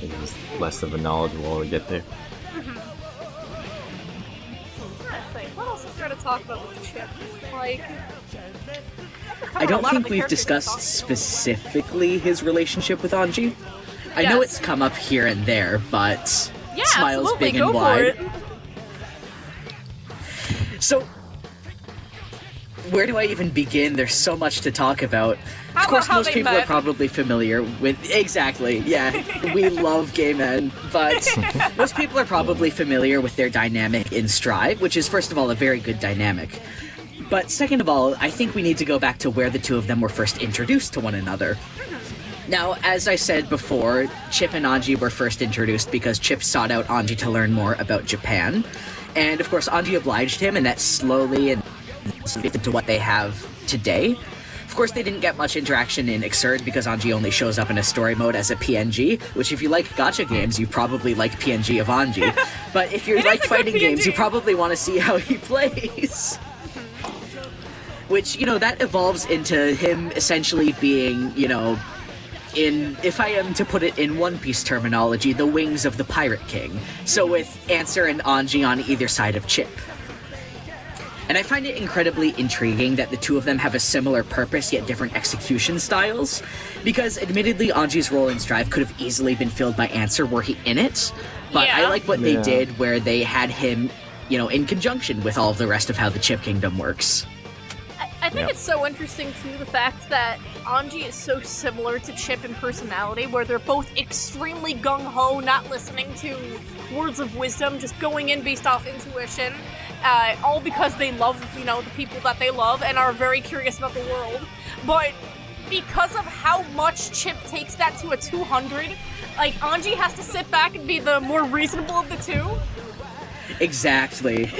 It's just less of a knowledge wall to get there. What else is there to talk about with Chip? Like... I don't think we've characters discussed we're talking specifically his relationship with Anji. I know Yes. it's come up here and there, but Yeah, smiles absolutely, big go and for wide. it. So, where do I even begin? There's so much to talk about. How Of course, about how most they people met? are probably familiar with... Exactly, yeah. We love gay men, but most people are probably familiar with their dynamic in Strive, which is, first of all, a very good dynamic. But second of all, I think we need to go back to where the two of them were first introduced to one another. Now, as I said before, Chip and Anji were first introduced because Chip sought out Anji to learn more about Japan. And of course, Anji obliged him, and that slowly and into what they have today. Of course, they didn't get much interaction in Xrd because Anji only shows up in a story mode as a PNG, which if you like gacha games, you probably like PNG of Anji. But if you It like is a good fighting games, you PNG. probably want to see how he plays. Which, that evolves into him essentially being, if I am to put it in One Piece terminology, the wings of the Pirate King. So with Answer and Anji on either side of Chip. And I find it incredibly intriguing that the two of them have a similar purpose yet different execution styles, because admittedly Anji's role in Strive could have easily been filled by Answer were he in it, but I like what they did where they had him, you know, in conjunction with all of the rest of how the Chipp Kingdom works. I think it's so interesting, too, the fact that Anji is so similar to Chipp in personality, where they're both extremely gung-ho, not listening to words of wisdom, just going in based off intuition, all because they love, you know, the people that they love and are very curious about the world. But because of how much Chipp takes that to a 200, like, Anji has to sit back and be the more reasonable of the two. Exactly.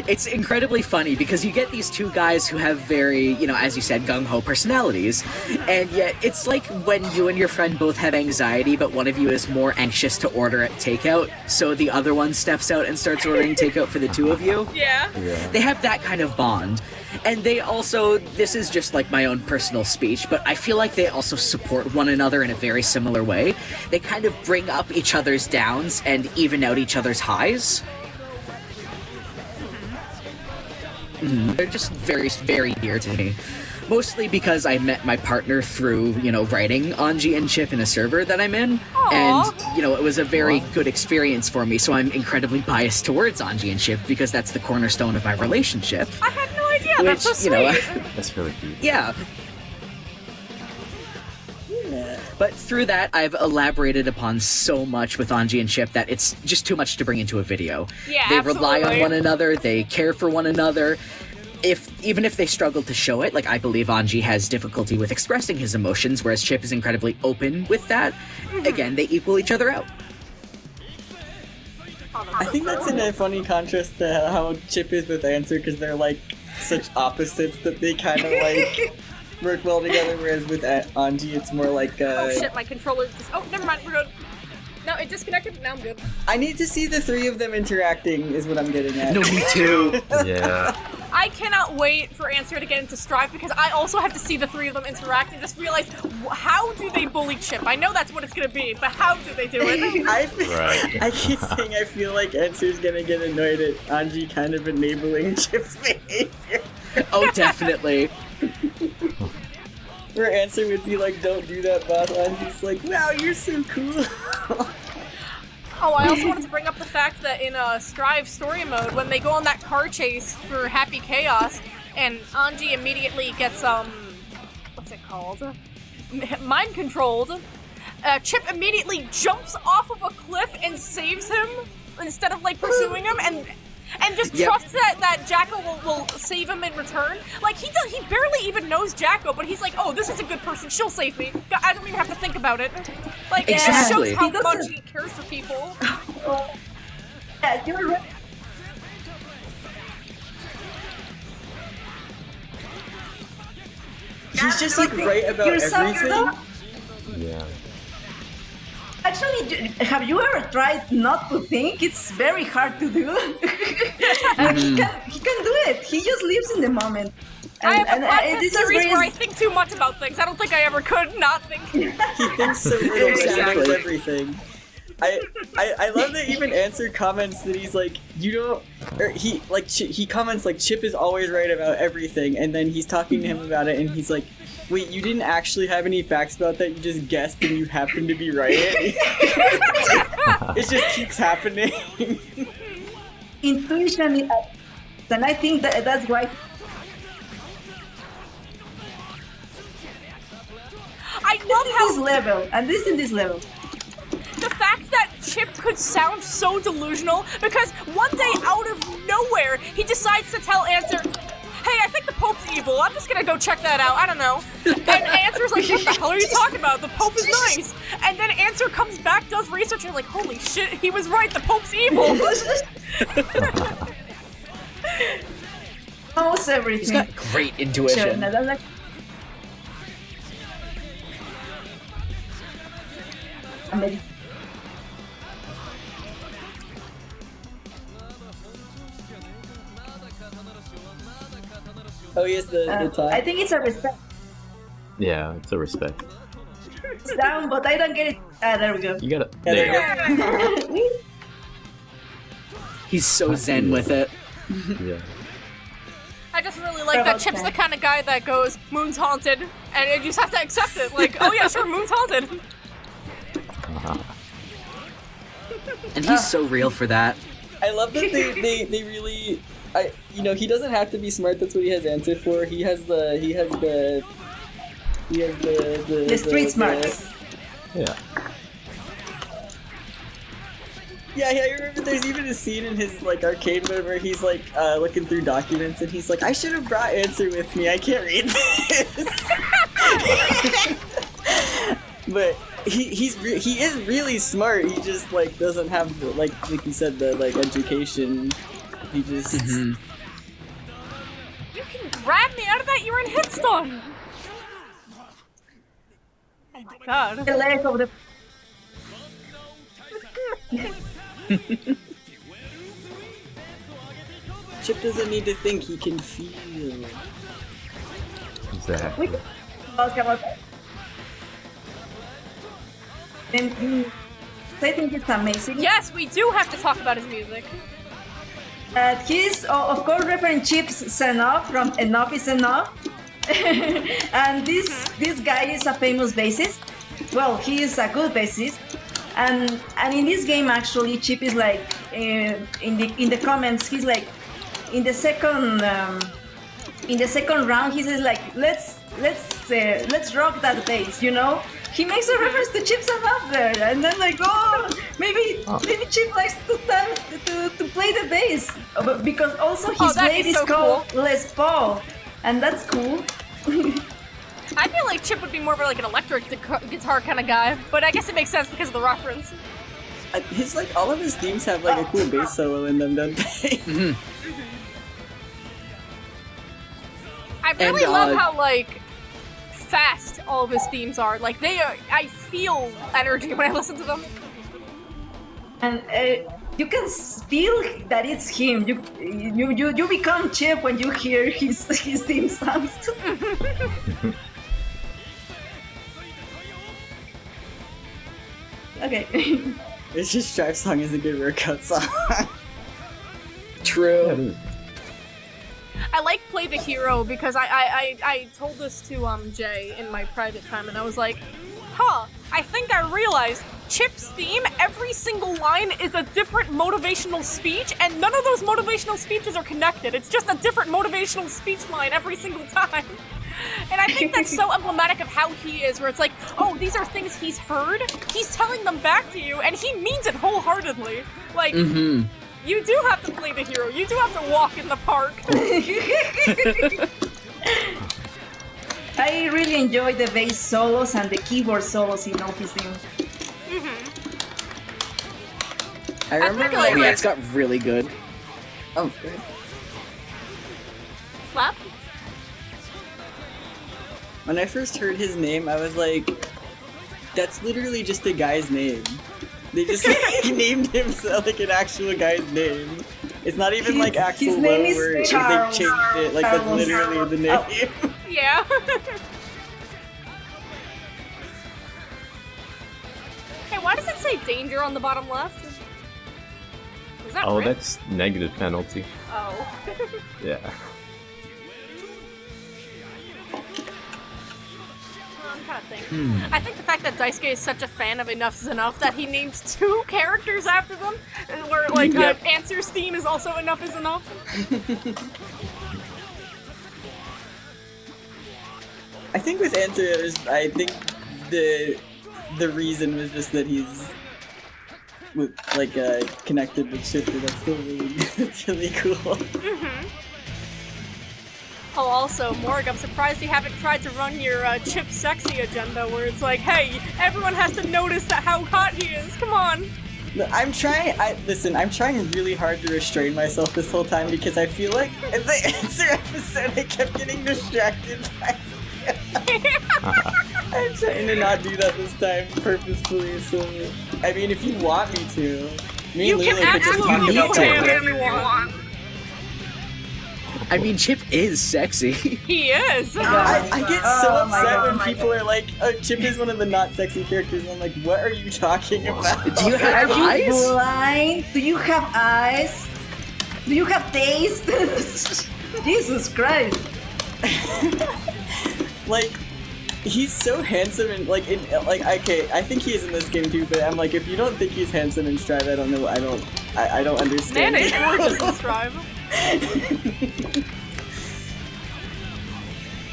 It's incredibly funny because you get these two guys who have very, you know, as you said, gung-ho personalities, and yet it's like when you and your friend both have anxiety, but one of you is more anxious to order at takeout, so the other one steps out and starts ordering takeout for the two of you. Yeah. They have that kind of bond. And they also, this is just like my own personal speech, but I feel like they also support one another in a very similar way. They kind of bring up each other's downs and even out each other's highs. They're just very, very dear to me. Mostly because I met my partner through, you know, writing Anji and Chipp in a server that I'm in. Aww. And, you know, it was a very good experience for me, so I'm incredibly biased towards Anji and Chipp because that's the cornerstone of my relationship. I had no idea. Which, That's so sweet. you know, That's really cute. yeah. But through that, I've elaborated upon so much with Anji and Chipp that it's just too much to bring into a video. Yeah, They rely on absolutely. one another, they care for one another. Even if they struggle to show it, like I believe Anji has difficulty with expressing his emotions, whereas Chipp is incredibly open with that, again, they equal each other out. I think that's in a funny contrast to how Chipp is with Answer, because they're like such opposites that they kind of like work well together, whereas with Anji it's more like Oh shit, my controller just... Oh, never mind, we're good. No, it disconnected, now I'm good. I need to see the three of them interacting is what I'm getting at. No, me too. Yeah. I cannot wait for Answer to get into Strive because I also have to see the three of them interact and just realize, how do they bully Chipp? I know that's what it's gonna be, but how do they do it? Right. I keep saying I feel like Answer's gonna get annoyed at Anji kind of enabling Chipp's behavior. Oh, definitely. Where Answer would be like, don't do that, boss. Anji's like, wow, you're so cool. Oh, I also wanted to bring up the fact that in Strive story mode, when they go on that car chase for Happy Chaos, and Anji immediately gets, what's it called? Mind controlled, Chipp immediately jumps off of a cliff and saves him instead of, like, pursuing him, and just trusts that Jacko will save him in return. Like, he barely even knows Jacko, but he's like, oh, this is a good person, she'll save me. I don't even have to think about it. Like, Exactly. it shows how much he cares for people. Yeah, you're right. He's just like right about Yourself, everything. though? Yeah. Actually, have you ever tried not to think? It's very hard to do. And he can do it. He just lives in the moment. I have a podcast this is series very- where I think too much about things. I don't think I ever could not think. He thinks so little Exactly. about everything. I love that even Answer comments that he's like, you don't, or he comments like Chipp is always right about everything, and then he's talking to him about it, and he's like, wait, you didn't actually have any facts about that, you just guessed and you happened to be right. It just keeps happening. Intuition, and I think that's why. I love This how level, and this in this level. the fact that Chipp could sound so delusional because one day out of nowhere he decides to tell Answer, hey, I think the Pope's evil. I'm just gonna go check that out. I don't know. And Answer's like, what the hell are you talking about? The Pope is nice. And then Answer comes back, does research, and like, holy shit, he was right. The Pope's evil. Knows everything. He's got great Sure, intuition. no, that's like- Amazing. Oh yes, the time. I think it's a respect. Yeah, it's a respect. It's down, but I don't get it. There we go. You gotta. Yeah, There you go. He's so zen with it. Yeah. I just really like that Chip's the kind of guy that goes, "Moon's haunted," and you just have to accept it. Like, oh yeah, sure, Moon's haunted. And he's so real for that. I love that they really, he doesn't have to be smart. That's what he has answer for. He has the street smarts. Yeah. Yeah, I remember there's even a scene in his like arcade mode where he's like looking through documents and he's like, I should have brought answer with me. I can't read this. But he is really smart. He just like doesn't have the, like you said, the like education. He just You can grab me out of that. You're in hit stun. Oh my god. The leg of the. Chip doesn't need to think, he can feel. Exactly. Talk about that. And I think it's amazing. Yes, we do have to talk about his music. He's, of course, Reverend Chipp Zanuff from Enough is Enough. And this guy is a famous bassist. Well, he is a good bassist. And in this game, actually, Chipp is like in the comments. He's like in the second round. He says like let's rock that bass. You know, he makes a reference to Chipp Zanuff there, and then like maybe Chipp likes to play the bass because also his blade is called Les Paul, and that's cool. I feel like Chip would be more of like an electric guitar kind of guy, but I guess it makes sense because of the reference. His like all of his themes have like a cool bass solo in them, don't they? I really love how like fast all of his themes are. Like they are, I feel energy when I listen to them. And you can feel that it's him. You become Chip when you hear his theme sounds. Okay. It's just Stripe Song is a good workout song. True. I like Play the Hero because I told this to Jay in my private time, and I was like, I think I realized Chip's theme, every single line is a different motivational speech, and none of those motivational speeches are connected. It's just a different motivational speech line every single time. And I think that's so emblematic of how he is, where it's like, oh, these are things he's heard, he's telling them back to you, and he means it wholeheartedly. Like, you do have to play the hero, you do have to walk in the park. I really enjoy the bass solos and the keyboard solos in Office Theme. I remember it's got really good. Oh, good. Flap? When I first heard his name, I was like, that's literally just a guy's name. They just named him like an actual guy's name. It's not even like actual his name is where Charles. they changed it. Like that's literally the name. Yeah. Hey, why does it say danger on the bottom left? Was that right? That's negative penalty. Oh. Yeah. I'm trying to think. I think the fact that Daisuke is such a fan of Enough is Enough that he names 2 characters after them, where like Answer's theme is also Enough is Enough. I think with Answer, I think the reason was just that he's with like connected with Shifter. That's still really that's really cool. Oh, also, Morgg, I'm surprised you haven't tried to run your Chip Sexy agenda, where it's like, hey, everyone has to notice that how hot he is. Come on. I'm trying. I'm trying really hard to restrain myself this whole time because I feel like in the Answer episode, I kept getting distracted by. I'm trying to not do that this time purposefully. So, I mean, if you want me to, me and You Lulu can could just talk absolutely about go it. ham if you want. I mean, Chip is sexy. He is. I get so Oh my upset God, when my people are like, oh, Chip is one of the not sexy characters, and I'm like, what are you talking about? Do you have Are you eyes? blind? Do you have eyes? Do you have taste? Jesus Christ. Like, he's so handsome and like, okay, I think he is in this game too. But I'm like, if you don't think he's handsome in Strive, I don't know. I don't understand. Man, he's gorgeous in Strive.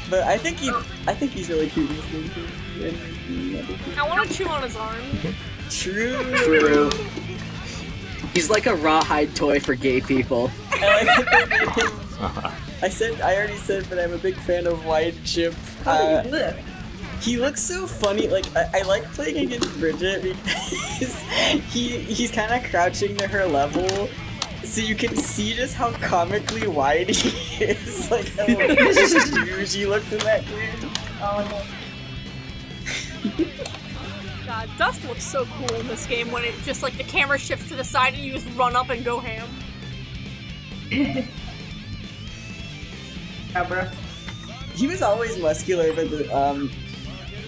But I think he's really cute in this game too. I want to chew on his arm. True. He's like a rawhide toy for gay people. I like that they made him. I already said, but I'm a big fan of Wide Chip. He looks so funny. Like I like playing against Bridget because he's kind of crouching to her level, so you can see just how comically wide he is. Like how huge he looks in that game. Oh no. God, Dust looks so cool in this game when it just like the camera shifts to the side and you just run up and go ham. Yeah, bro. He was always muscular, but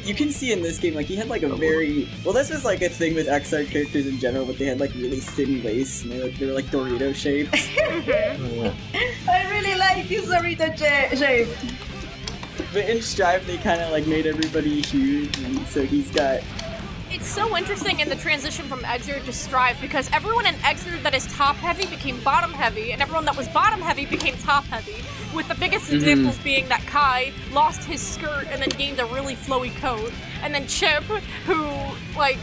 you can see in this game, like, he had, like, a very... Well, this was, like, a thing with XR characters in general, but they had, like, really thin waists, and they were like, Dorito shaped. I really like his Dorito shape. But in Strive, they kind of, like, made everybody huge, and so he's got... It's so interesting in the transition from Exert to Strive because everyone in Exert that is top-heavy became bottom-heavy, and everyone that was bottom-heavy became top-heavy, with the biggest examples being that Kai lost his skirt and then gained a really flowy coat, and then Chipp, who, like...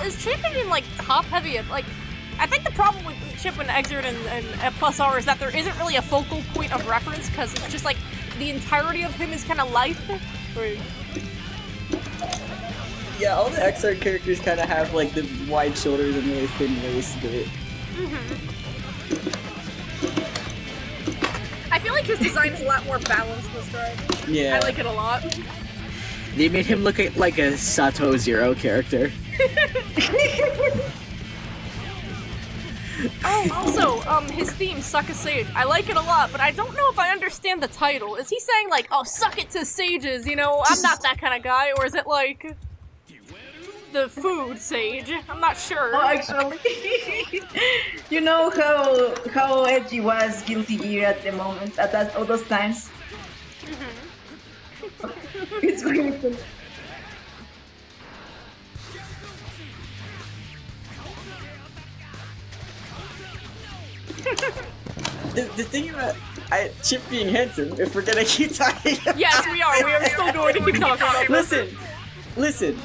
Is Chipp even, like, top-heavy? Like, I think the problem with Chipp and Exert and Plus R is that there isn't really a focal point of reference, because it's just, like, the entirety of him is kind of life. Right. Yeah, all the XR characters kind of have, like, the wide shoulders and really thin waist, but... I feel like his design is a lot more balanced this time. Yeah. I like it a lot. They made him look like a Sato Zero character. Oh, also, his theme, Suck a Sage. I like it a lot, but I don't know if I understand the title. Is he saying, like, oh, suck it to sages, you know, I'm not that kind of guy, or is it, like, the food sage? I'm not sure. Oh, actually, you know how edgy was Guilty Gear at the moment, at all those times? It's really cool. The thing about Chipp being handsome, if we're gonna keep talking about Yes, we are. We are still going to keep talking about this. Listen.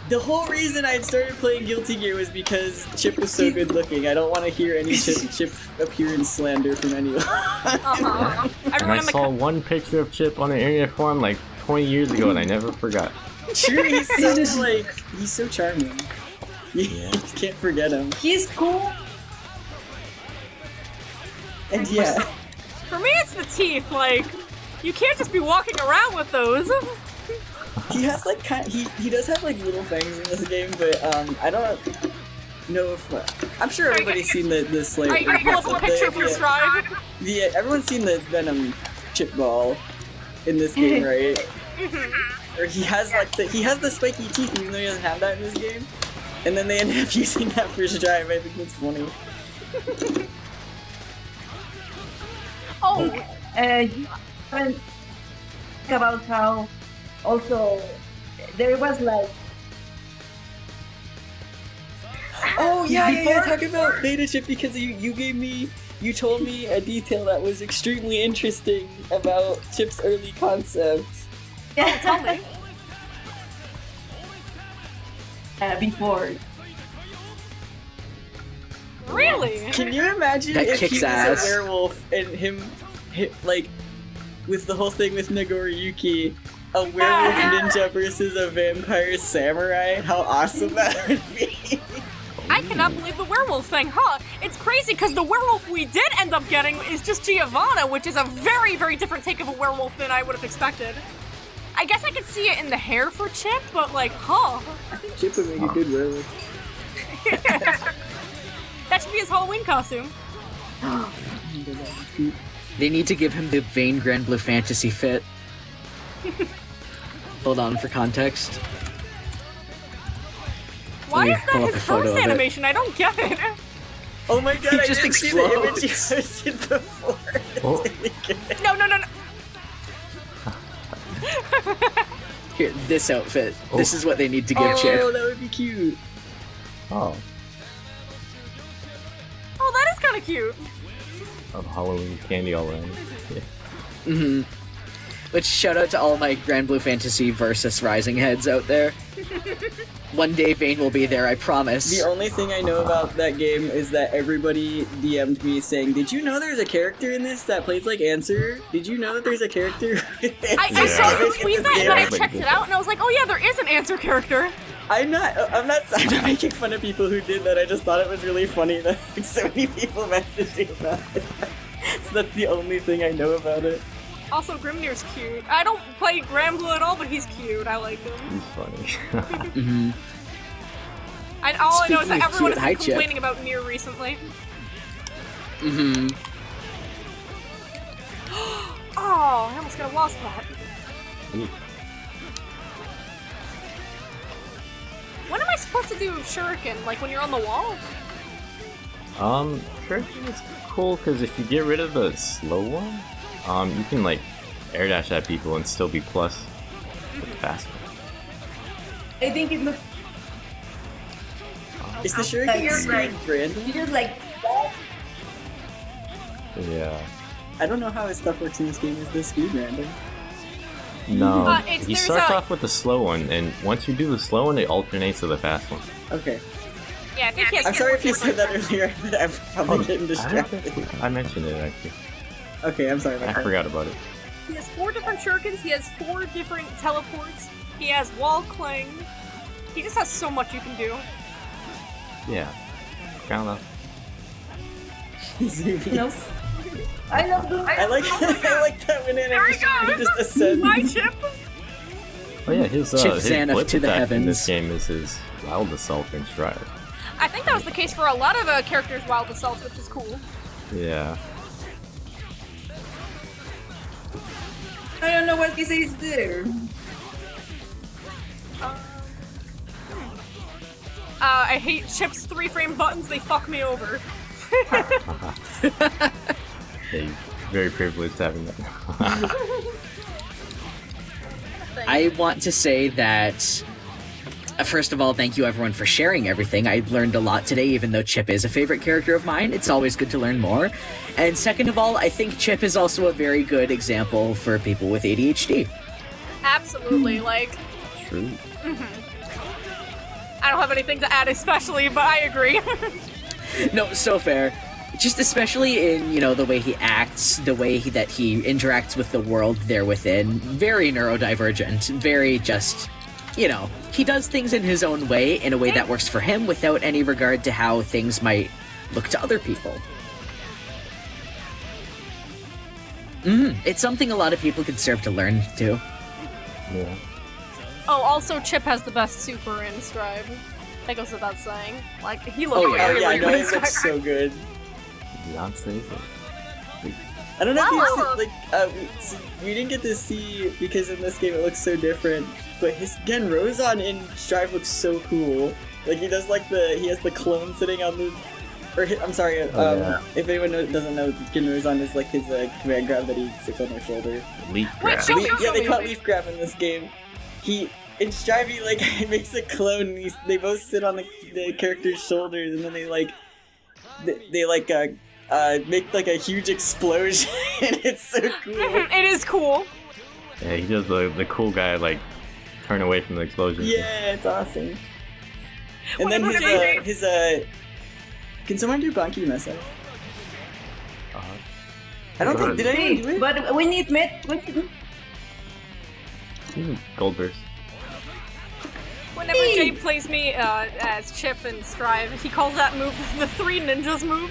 The whole reason I had started playing Guilty Gear was because Chipp was so good looking. I don't want to hear any Chipp appearance slander from anyone. And I saw one picture of Chipp on an internet forum like 20 years ago, and I never forgot. True, he's so charming. You can't forget him. He's cool. And yeah. For me, it's the teeth. Like, you can't just be walking around with those. He has like he does have like little fangs in this game, but I don't know if I'm sure everybody's seen the Slayer. Are you gonna pull up a picture for Strive? Yeah, everyone's seen the Venom Chip ball in this game, right? Or he has like the spiky teeth, even though he doesn't have that in this game. And then they end up using that for Strive. I think that's funny. Oh, You haven't think about how also there was like Oh yeah, talk about Beta Chip because you told me a detail that was extremely interesting about Chip's early concepts. tell me. Before. Really? Can you imagine That if he kicks was ass. a werewolf and him like with the whole thing with Nagoriyuki, a werewolf ninja versus a vampire samurai? How awesome that would be! I cannot believe the werewolf thing, huh? It's crazy because the werewolf we did end up getting is just Giovanna, which is a very, very different take of a werewolf than I would have expected. I guess I could see it in the hair for Chipp, but like, huh? I think Chip would make a good werewolf. That should be his Halloween costume. They need to give him the Vane Grand Blue Fantasy fit. Hold on for context. Why Let me is that pull up his a photo first of it. animation? I don't get it. Oh my god, He I just didn't see the image explodes. you posted before. It's Oh. really good. No. Here, this outfit. Oh. This is what they need to give Oh, Chip. that would be cute. Oh, Oh, that is kind of cute. of Halloween candy all around. Yeah. Mm-hmm. But shout out to all my Grand Blue Fantasy versus Rising heads out there. One day Vayne will be there, I promise. The only thing I know about that game is that everybody DM'd me saying, "Did you know there's a character in this that plays like Answer? Did you know that there's a character?" I saw you tweet that and I Yeah. checked it out and I was like, oh yeah, there is an answer character. I'm not making fun of people who did that. I just thought it was really funny that like, so many people messaged me about it. So that's the only thing I know about it. Also, Grimnir's cute. I don't play Grand Blue at all, but he's cute. I like him. He's funny. Mm-hmm. And all I know is Speaking that of everyone cute, has hi, been Chip. complaining about Nier recently. Mm-hmm. Oh, I almost got a wasp that. Ooh. When am I supposed to do shuriken? Like when you're on the wall? Shuriken is cool because if you get rid of the slow one, you can like air dash at people and still be plus with the fast one. I think it looks Is the shuriken You're right. random? just like Yeah. I don't know how his stuff works in this game. Is the speed random? No, It's- he there's starts a- off with the slow one, and once you do the slow one, it alternates to the fast one. Okay. Yeah, I think he has I'm sorry if you said different- that earlier, but I'm probably getting I distracted. think I mentioned it actually. Okay, I'm sorry. I about that. forgot about it. He has 4 different shurikens, he has 4 different teleports, he has wall clang. He just has so much you can do. Yeah. Kind of. Zoomies. Nope. I love them. I like I like that when There he animation goes! just ascends. Hi, Chip! Oh yeah, his Chipp his Zanuff blip to the attack in heavens. this game is his wild assault and stride. I think that was the case for a lot of the characters' wild assaults, which is cool. Yeah. I don't know what he says there. I hate Chip's 3-frame buttons, they fuck me over. Yeah, he's very privileged having that. I want to say that, first of all, thank you everyone for sharing everything. I learned a lot today, even though Chip is a favorite character of mine. It's always good to learn more. And second of all, I think Chip is also a very good example for people with ADHD. Absolutely, like, True. I don't have anything to add especially, but I agree. No, so fair. Just especially in, you know, the way he acts, the way that he interacts with the world there within. Very neurodivergent, very just, you know, he does things in his own way, in a way that works for him without any regard to how things might look to other people. It's something a lot of people could serve to learn, too. Yeah. Oh, also Chip has the best super in Strive. That goes without saying. Like, he looks Oh, yeah. Oh really, yeah, I know really it looks so good. Beyonce. I don't know if Wow. you we didn't get to see because in this game it looks so different. But his Genrozan in Strive looks so cool. Like he does he has the clone sitting on the. I'm sorry. yeah. If anyone doesn't know, Genrozan is like his command grab that he sits on their shoulder. Leaf Wait, grab. show me. Yeah, they call it leaf grab in this game. In Strive, he like makes a clone. And they both sit on the character's shoulders, and then they make like a huge explosion. It's so cool. It is cool. Yeah, he does the cool guy like turn away from the explosion. Yeah, it's awesome. And then Whenever his can someone do Banki Mesa? I don't think did anyone do it? But we need Goldburst. Whenever Jay plays me as Chip in Strive, he calls that move the 3 ninjas move.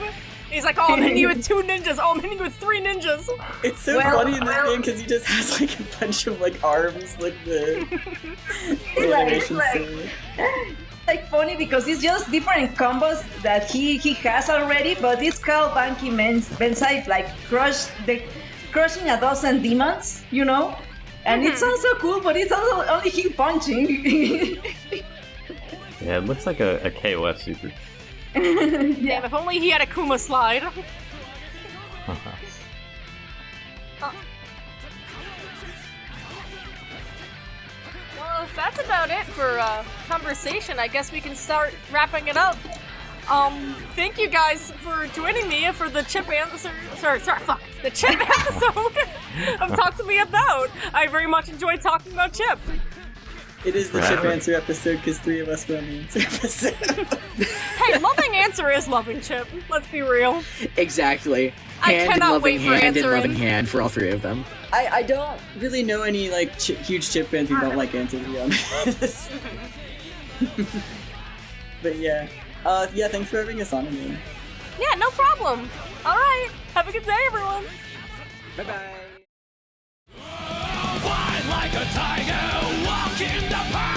He's like, oh, I'm hitting you with 2 ninjas. Oh, I'm hitting you with 3 ninjas. It's so funny in this game because he just has like a bunch of like arms, like the animation like funny because it's just different combos that he has already, but it's called Banki Bensai, like crushing a dozen demons, you know? And it sounds so cool, but it's also only him punching. Yeah, it looks like a KOF super. Damn, if only he had a Kuma slide. Well, if that's about it for conversation, I guess we can start wrapping it up. Thank you guys for joining me for the Chipp answer. The Chipp episode of Talk to Me About. I very much enjoyed talking about Chipp. It is the Chipp answer episode because 3 of us were on the answer episode. Hey, loving answer is loving Chipp. Let's be real. Exactly. I Hand in cannot loving wait for hand in answering. loving hand for all 3 of them. I don't really know any like huge Chipp fans who don't like answer, to be honest. But yeah. Yeah, thanks for having us on again. Yeah, no problem. Alright, have a good day, everyone. Bye-bye. Fight like a tiger, walk in the park.